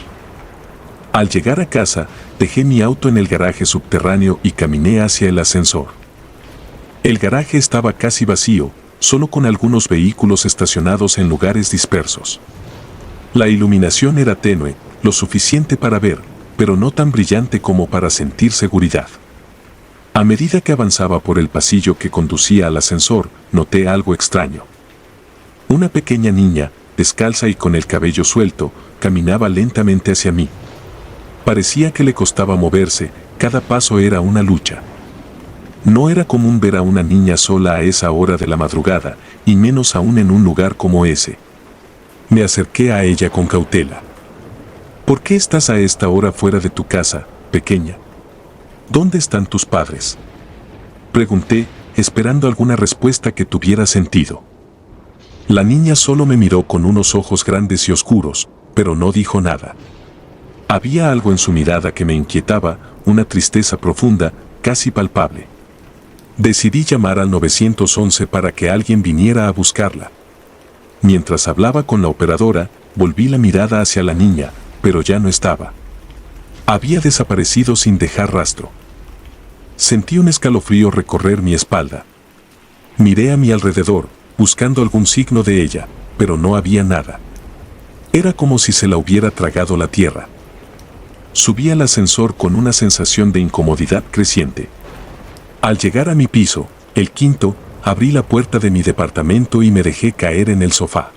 Al llegar a casa, dejé mi auto en el garaje subterráneo y caminé hacia el ascensor. El garaje estaba casi vacío, solo con algunos vehículos estacionados en lugares dispersos. La iluminación era tenue, lo suficiente para ver, pero no tan brillante como para sentir seguridad. A medida que avanzaba por el pasillo que conducía al ascensor, noté algo extraño. Una pequeña niña, descalza y con el cabello suelto, caminaba lentamente hacia mí. Parecía que le costaba moverse, cada paso era una lucha. No era común ver a una niña sola a esa hora de la madrugada, y menos aún en un lugar como ese. Me acerqué a ella con cautela. ¿Por qué estás a esta hora fuera de tu casa, pequeña? ¿Dónde están tus padres? Pregunté, esperando alguna respuesta que tuviera sentido. La niña solo me miró con unos ojos grandes y oscuros, pero no dijo nada. Había algo en su mirada que me inquietaba, una tristeza profunda, casi palpable. Decidí llamar al 911 para que alguien viniera a buscarla. Mientras hablaba con la operadora, volví la mirada hacia la niña, pero ya no estaba. Había desaparecido sin dejar rastro. Sentí un escalofrío recorrer mi espalda. Miré a mi alrededor, buscando algún signo de ella, pero no había nada. Era como si se la hubiera tragado la tierra. Subí al ascensor con una sensación de incomodidad creciente. Al llegar a mi piso, el quinto, abrí la puerta de mi departamento y me dejé caer en el sofá.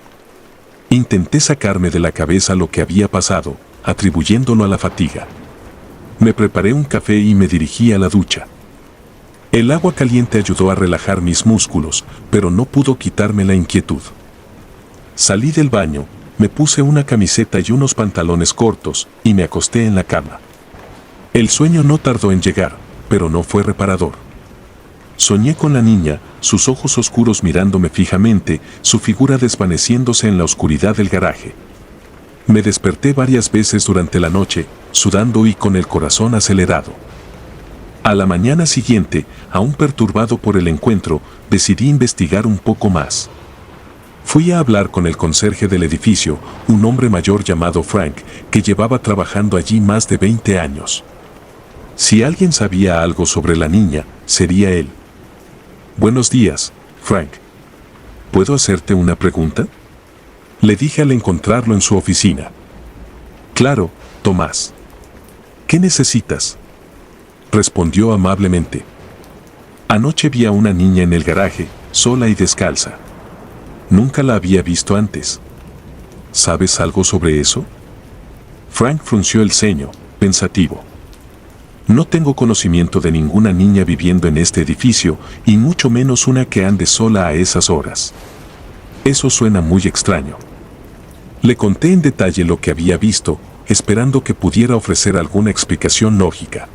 Intenté sacarme de la cabeza lo que había pasado, atribuyéndolo a la fatiga. Me preparé un café y me dirigí a la ducha. El agua caliente ayudó a relajar mis músculos, pero no pudo quitarme la inquietud. Salí del baño, me puse una camiseta y unos pantalones cortos, y me acosté en la cama. El sueño no tardó en llegar, pero no fue reparador. Soñé con la niña, sus ojos oscuros mirándome fijamente, su figura desvaneciéndose en la oscuridad del garaje. Me desperté varias veces durante la noche, sudando y con el corazón acelerado. A la mañana siguiente, aún perturbado por el encuentro, decidí investigar un poco más. Fui a hablar con el conserje del edificio, un hombre mayor llamado Frank, que llevaba trabajando allí más de 20 años. Si alguien sabía algo sobre la niña, sería él. Buenos días, Frank. ¿Puedo hacerte una pregunta? Le dije al encontrarlo en su oficina. Claro, Tomás. ¿Qué necesitas? Respondió amablemente. Anoche vi a una niña en el garaje, sola y descalza. Nunca la había visto antes. ¿Sabes algo sobre eso? Frank frunció el ceño, pensativo. No tengo conocimiento de ninguna niña viviendo en este edificio, y mucho menos una que ande sola a esas horas. Eso suena muy extraño. Le conté en detalle lo que había visto, esperando que pudiera ofrecer alguna explicación lógica.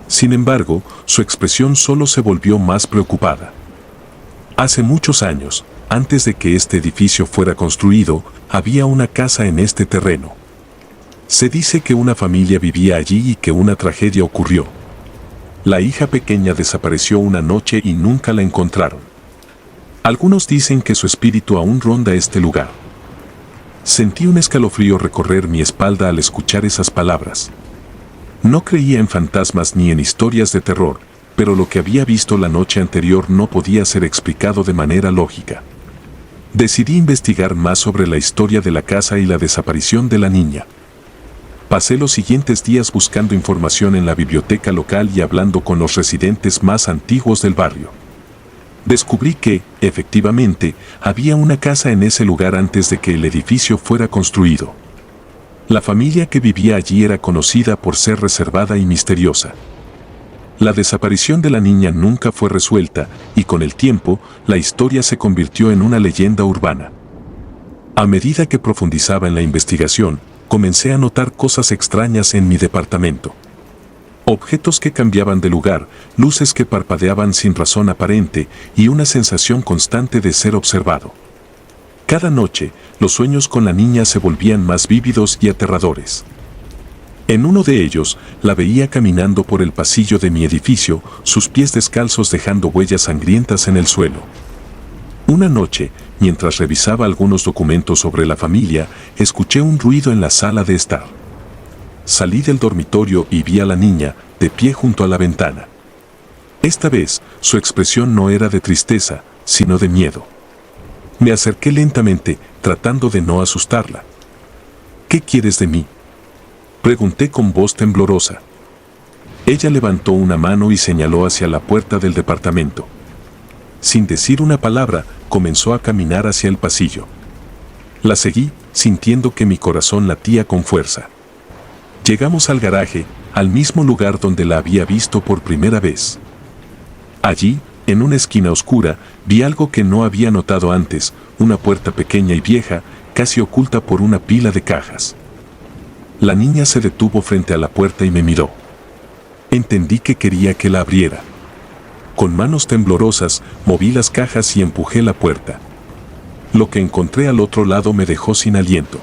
Sin embargo, su expresión solo se volvió más preocupada. Hace muchos años, antes de que este edificio fuera construido, había una casa en este terreno. Se dice que una familia vivía allí y que una tragedia ocurrió. La hija pequeña desapareció una noche y nunca la encontraron. Algunos dicen que su espíritu aún ronda este lugar. Sentí un escalofrío recorrer mi espalda al escuchar esas palabras. No creía en fantasmas ni en historias de terror, pero lo que había visto la noche anterior no podía ser explicado de manera lógica. Decidí investigar más sobre la historia de la casa y la desaparición de la niña. Pasé los siguientes días buscando información en la biblioteca local y hablando con los residentes más antiguos del barrio. Descubrí que, efectivamente, había una casa en ese lugar antes de que el edificio fuera construido. La familia que vivía allí era conocida por ser reservada y misteriosa. La desaparición de la niña nunca fue resuelta y con el tiempo la historia se convirtió en una leyenda urbana. A medida que profundizaba en la investigación, comencé a notar cosas extrañas en mi departamento. Objetos que cambiaban de lugar, luces que parpadeaban sin razón aparente y una sensación constante de ser observado. Cada noche, los sueños con la niña se volvían más vívidos y aterradores. En uno de ellos, la veía caminando por el pasillo de mi edificio, sus pies descalzos dejando huellas sangrientas en el suelo. Una noche, mientras revisaba algunos documentos sobre la familia, escuché un ruido en la sala de estar. Salí del dormitorio y vi a la niña, de pie junto a la ventana. Esta vez, su expresión no era de tristeza, sino de miedo. Me acerqué lentamente, tratando de no asustarla. ¿Qué quieres de mí?, pregunté con voz temblorosa. Ella levantó una mano y señaló hacia la puerta del departamento. Sin decir una palabra, comenzó a caminar hacia el pasillo. La seguí, sintiendo que mi corazón latía con fuerza. Llegamos al garaje, al mismo lugar donde la había visto por primera vez. Allí, en una esquina oscura, vi algo que no había notado antes, una puerta pequeña y vieja, casi oculta por una pila de cajas. La niña se detuvo frente a la puerta y me miró. Entendí que quería que la abriera. Con manos temblorosas, moví las cajas y empujé la puerta. Lo que encontré al otro lado me dejó sin aliento.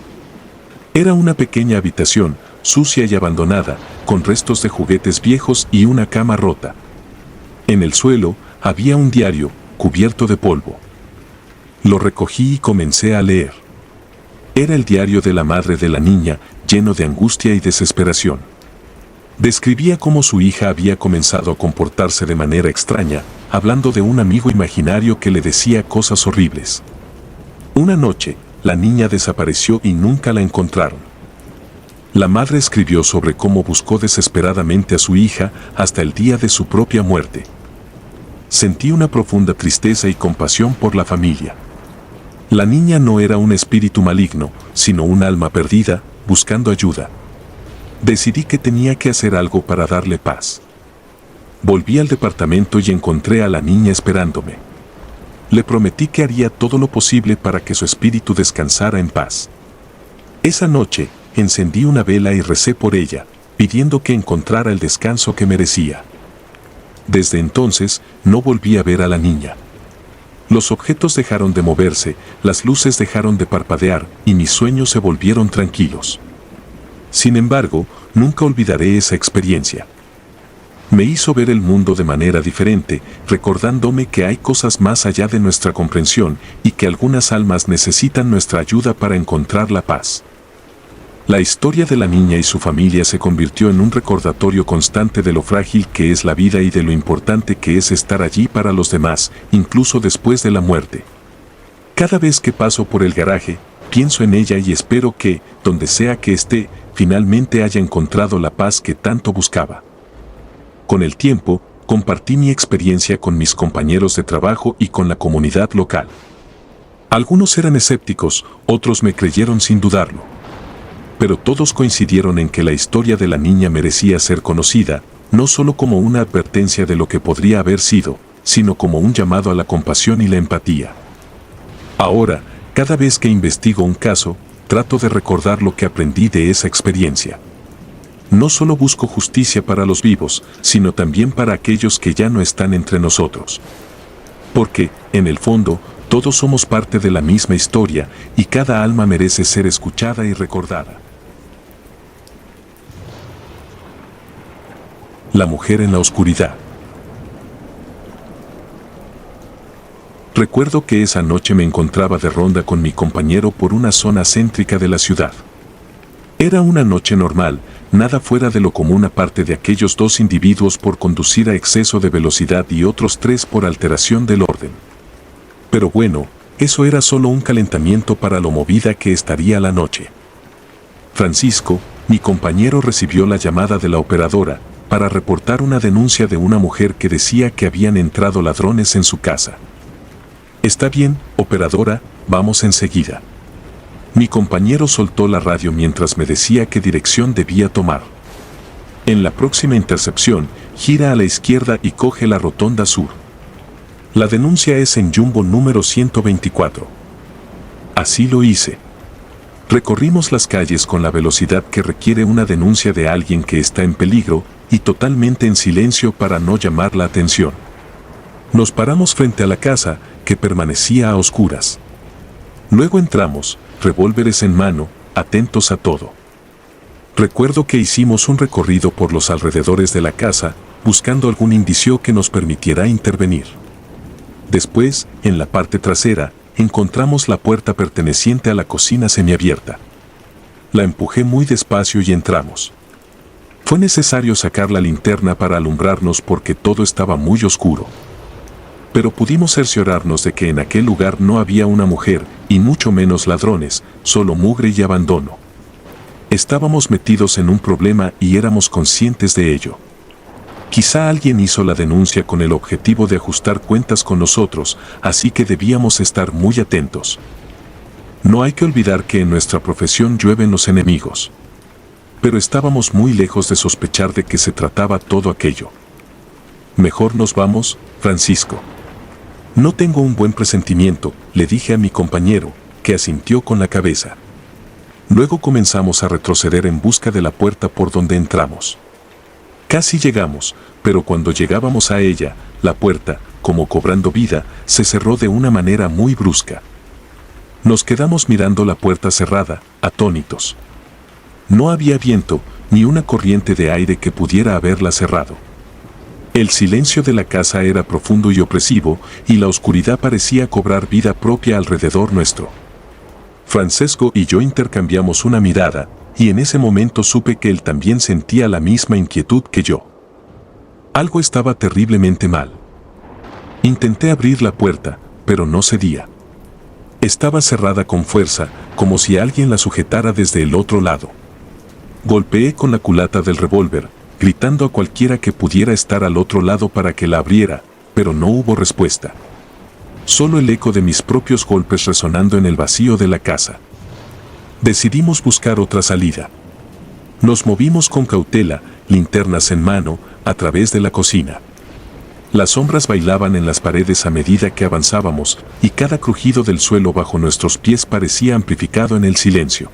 Era una pequeña habitación, sucia y abandonada, con restos de juguetes viejos y una cama rota. En el suelo había un diario, cubierto de polvo. Lo recogí y comencé a leer. Era el diario de la madre de la niña, lleno de angustia y desesperación. Describía cómo su hija había comenzado a comportarse de manera extraña, hablando de un amigo imaginario que le decía cosas horribles. Una noche, la niña desapareció y nunca la encontraron. La madre escribió sobre cómo buscó desesperadamente a su hija hasta el día de su propia muerte. Sentí una profunda tristeza y compasión por la familia. La niña no era un espíritu maligno, sino un alma perdida, buscando ayuda. Decidí que tenía que hacer algo para darle paz. Volví al departamento y encontré a la niña esperándome. Le prometí que haría todo lo posible para que su espíritu descansara en paz. Esa noche, encendí una vela y recé por ella, pidiendo que encontrara el descanso que merecía. Desde entonces, no volví a ver a la niña. Los objetos dejaron de moverse, las luces dejaron de parpadear y mis sueños se volvieron tranquilos. Sin embargo, nunca olvidaré esa experiencia. Me hizo ver el mundo de manera diferente, recordándome que hay cosas más allá de nuestra comprensión y que algunas almas necesitan nuestra ayuda para encontrar la paz. La historia de la niña y su familia se convirtió en un recordatorio constante de lo frágil que es la vida y de lo importante que es estar allí para los demás, incluso después de la muerte. Cada vez que paso por el garaje, pienso en ella y espero que, donde sea que esté, finalmente haya encontrado la paz que tanto buscaba. Con el tiempo, compartí mi experiencia con mis compañeros de trabajo y con la comunidad local. Algunos eran escépticos, otros me creyeron sin dudarlo. Pero todos coincidieron en que la historia de la niña merecía ser conocida, no solo como una advertencia de lo que podría haber sido, sino como un llamado a la compasión y la empatía. Ahora, cada vez que investigo un caso, trato de recordar lo que aprendí de esa experiencia. No solo busco justicia para los vivos, sino también para aquellos que ya no están entre nosotros. Porque, en el fondo, todos somos parte de la misma historia y cada alma merece ser escuchada y recordada. La mujer en la oscuridad. Recuerdo que esa noche me encontraba de ronda con mi compañero por una zona céntrica de la ciudad. Era una noche normal, nada fuera de lo común aparte de aquellos 2 individuos por conducir a exceso de velocidad y otros 3 por alteración del orden. Pero bueno, eso era solo un calentamiento para lo movida que estaría la noche. Francisco, mi compañero, recibió la llamada de la operadora para reportar una denuncia de una mujer que decía que habían entrado ladrones en su casa. Está bien, operadora, vamos enseguida. Mi compañero soltó la radio mientras me decía qué dirección debía tomar. En la próxima intercepción, gira a la izquierda y coge la rotonda sur. La denuncia es en Jumbo número 124. Así lo hice. Recorrimos las calles con la velocidad que requiere una denuncia de alguien que está en peligro y totalmente en silencio para no llamar la atención. Nos paramos frente a la casa, que permanecía a oscuras. Luego entramos, revólveres en mano, atentos a todo. Recuerdo que hicimos un recorrido por los alrededores de la casa, buscando algún indicio que nos permitiera intervenir. Después, en la parte trasera, encontramos la puerta perteneciente a la cocina semiabierta. La empujé muy despacio y entramos. Fue necesario sacar la linterna para alumbrarnos porque todo estaba muy oscuro. Pero pudimos cerciorarnos de que en aquel lugar no había una mujer, y mucho menos ladrones, solo mugre y abandono. Estábamos metidos en un problema y éramos conscientes de ello. Quizá alguien hizo la denuncia con el objetivo de ajustar cuentas con nosotros, así que debíamos estar muy atentos. No hay que olvidar que en nuestra profesión llueven los enemigos. Pero estábamos muy lejos de sospechar de que se trataba todo aquello. Mejor nos vamos, Francisco. No tengo un buen presentimiento, le dije a mi compañero, que asintió con la cabeza. Luego comenzamos a retroceder en busca de la puerta por donde entramos. Casi llegamos, pero cuando llegábamos a ella, la puerta, como cobrando vida, se cerró de una manera muy brusca. Nos quedamos mirando la puerta cerrada, atónitos. No había viento, ni una corriente de aire que pudiera haberla cerrado. El silencio de la casa era profundo y opresivo, y la oscuridad parecía cobrar vida propia alrededor nuestro. Francesco y yo intercambiamos una mirada, y en ese momento supe que él también sentía la misma inquietud que yo. Algo estaba terriblemente mal. Intenté abrir la puerta, pero no cedía. Estaba cerrada con fuerza, como si alguien la sujetara desde el otro lado. Golpeé con la culata del revólver, gritando a cualquiera que pudiera estar al otro lado para que la abriera, pero no hubo respuesta. Solo el eco de mis propios golpes resonando en el vacío de la casa. Decidimos buscar otra salida. Nos movimos con cautela, linternas en mano, a través de la cocina. Las sombras bailaban en las paredes a medida que avanzábamos, y cada crujido del suelo bajo nuestros pies parecía amplificado en el silencio.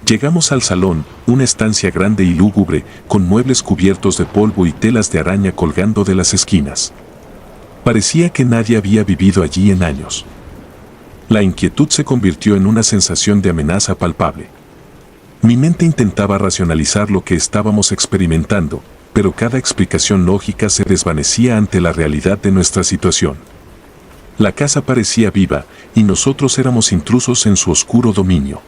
Llegamos al salón, una estancia grande y lúgubre, con muebles cubiertos de polvo y telas de araña colgando de las esquinas. Parecía que nadie había vivido allí en años. La inquietud se convirtió en una sensación de amenaza palpable. Mi mente intentaba racionalizar lo que estábamos experimentando, pero cada explicación lógica se desvanecía ante la realidad de nuestra situación. La casa parecía viva, y nosotros éramos intrusos en su oscuro dominio.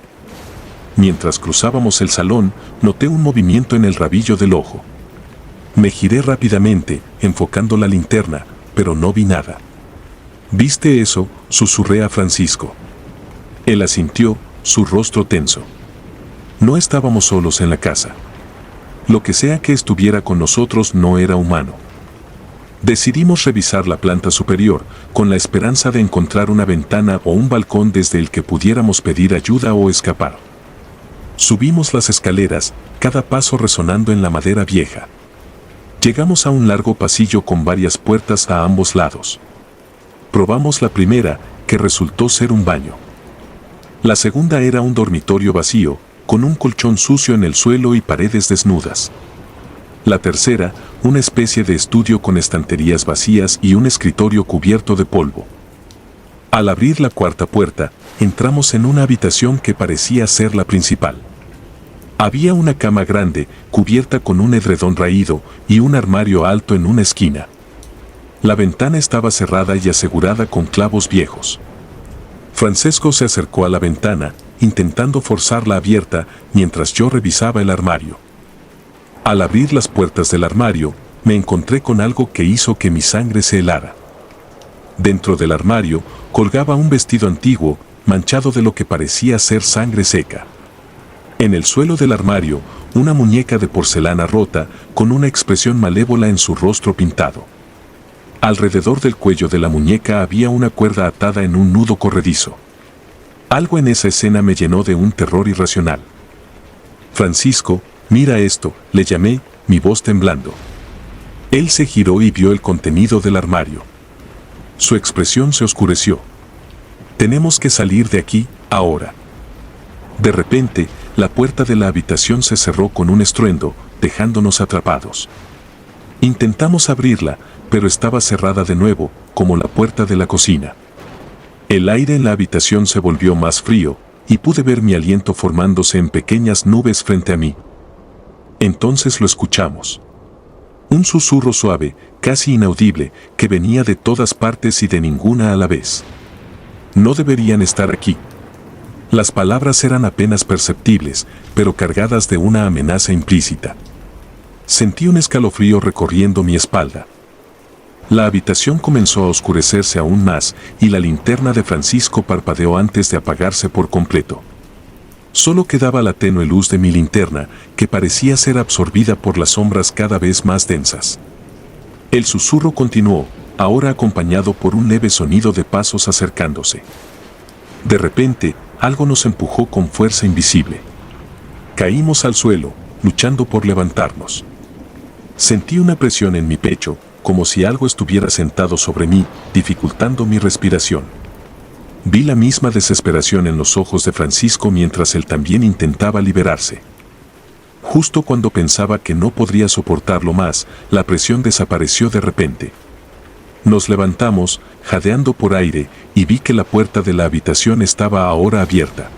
Mientras cruzábamos el salón, noté un movimiento en el rabillo del ojo. Me giré rápidamente, enfocando la linterna, pero no vi nada. ¿Viste eso?, susurré a Francisco. Él asintió, su rostro tenso. No estábamos solos en la casa. Lo que sea que estuviera con nosotros no era humano. Decidimos revisar la planta superior, con la esperanza de encontrar una ventana o un balcón desde el que pudiéramos pedir ayuda o escapar. Subimos las escaleras, cada paso resonando en la madera vieja. Llegamos a un largo pasillo con varias puertas a ambos lados. Probamos la primera, que resultó ser un baño. La segunda era un dormitorio vacío, con un colchón sucio en el suelo y paredes desnudas. La tercera, una especie de estudio con estanterías vacías y un escritorio cubierto de polvo. Al abrir la cuarta puerta, entramos en una habitación que parecía ser la principal. Había una cama grande, cubierta con un edredón raído, y un armario alto en una esquina. La ventana estaba cerrada y asegurada con clavos viejos. Francesco se acercó a la ventana, intentando forzarla abierta, mientras yo revisaba el armario. Al abrir las puertas del armario, me encontré con algo que hizo que mi sangre se helara. Dentro del armario, colgaba un vestido antiguo, manchado de lo que parecía ser sangre seca. En el suelo del armario, una muñeca de porcelana rota, con una expresión malévola en su rostro pintado. Alrededor del cuello de la muñeca había una cuerda atada en un nudo corredizo. Algo en esa escena me llenó de un terror irracional. Francisco, mira esto, le llamé, mi voz temblando. Él se giró y vio el contenido del armario. Su expresión se oscureció. Tenemos que salir de aquí, ahora. De repente, la puerta de la habitación se cerró con un estruendo, dejándonos atrapados. Intentamos abrirla, pero estaba cerrada de nuevo, como la puerta de la cocina. El aire en la habitación se volvió más frío, y pude ver mi aliento formándose en pequeñas nubes frente a mí. Entonces lo escuchamos. Un susurro suave, casi inaudible, que venía de todas partes y de ninguna a la vez. No deberían estar aquí. Las palabras eran apenas perceptibles, pero cargadas de una amenaza implícita. Sentí un escalofrío recorriendo mi espalda. La habitación comenzó a oscurecerse aún más y la linterna de Francisco parpadeó antes de apagarse por completo. Solo quedaba la tenue luz de mi linterna, que parecía ser absorbida por las sombras cada vez más densas. El susurro continuó, ahora acompañado por un leve sonido de pasos acercándose. De repente, algo nos empujó con fuerza invisible. Caímos al suelo, luchando por levantarnos. Sentí una presión en mi pecho, como si algo estuviera sentado sobre mí, dificultando mi respiración. Vi la misma desesperación en los ojos de Francisco mientras él también intentaba liberarse. Justo cuando pensaba que no podría soportarlo más, la presión desapareció de repente. Nos levantamos, jadeando por aire, y vi que la puerta de la habitación estaba ahora abierta.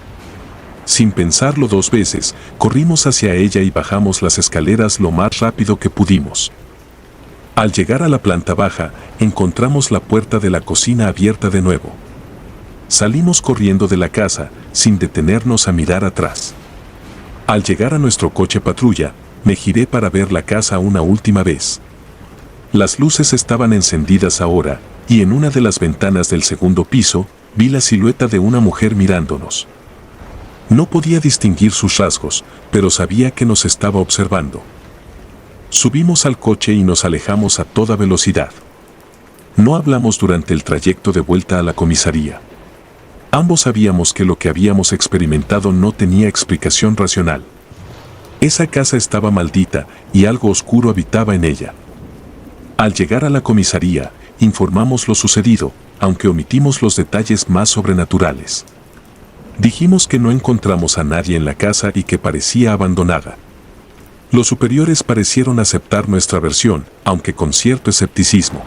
Sin pensarlo dos veces, corrimos hacia ella y bajamos las escaleras lo más rápido que pudimos. Al llegar a la planta baja, encontramos la puerta de la cocina abierta de nuevo. Salimos corriendo de la casa, sin detenernos a mirar atrás. Al llegar a nuestro coche patrulla, me giré para ver la casa una última vez. Las luces estaban encendidas ahora, y en una de las ventanas del segundo piso, vi la silueta de una mujer mirándonos. No podía distinguir sus rasgos, pero sabía que nos estaba observando. Subimos al coche y nos alejamos a toda velocidad. No hablamos durante el trayecto de vuelta a la comisaría. Ambos sabíamos que lo que habíamos experimentado no tenía explicación racional. Esa casa estaba maldita y algo oscuro habitaba en ella. Al llegar a la comisaría, informamos lo sucedido, aunque omitimos los detalles más sobrenaturales. Dijimos que no encontramos a nadie en la casa y que parecía abandonada. Los superiores parecieron aceptar nuestra versión, aunque con cierto escepticismo.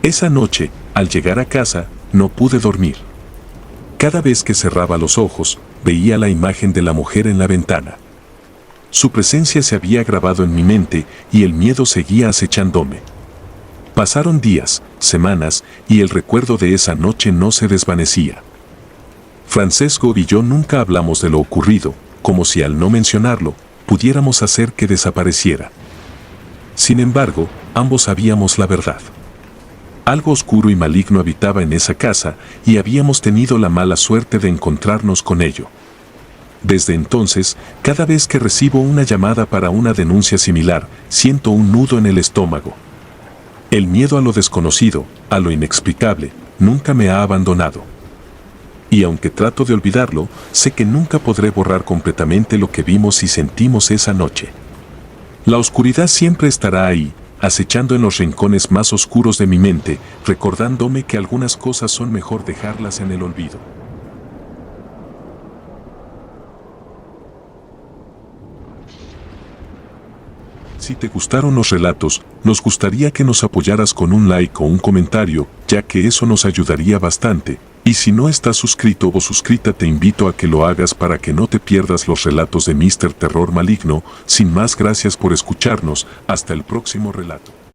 Esa noche, al llegar a casa, no pude dormir. Cada vez que cerraba los ojos, veía la imagen de la mujer en la ventana. Su presencia se había grabado en mi mente y el miedo seguía acechándome. Pasaron días, semanas, y el recuerdo de esa noche no se desvanecía. Francesco y yo nunca hablamos de lo ocurrido, como si al no mencionarlo, pudiéramos hacer que desapareciera. Sin embargo, ambos sabíamos la verdad. Algo oscuro y maligno habitaba en esa casa y habíamos tenido la mala suerte de encontrarnos con ello. Desde entonces, cada vez que recibo una llamada para una denuncia similar, siento un nudo en el estómago. El miedo a lo desconocido, a lo inexplicable, nunca me ha abandonado. Y aunque trato de olvidarlo, sé que nunca podré borrar completamente lo que vimos y sentimos esa noche. La oscuridad siempre estará ahí, acechando en los rincones más oscuros de mi mente, recordándome que algunas cosas son mejor dejarlas en el olvido. Si te gustaron los relatos, nos gustaría que nos apoyaras con un like o un comentario, ya que eso nos ayudaría bastante. Y si no estás suscrito o suscrita, te invito a que lo hagas para que no te pierdas los relatos de Mr. Terror Maligno. Sin más, gracias por escucharnos. Hasta el próximo relato.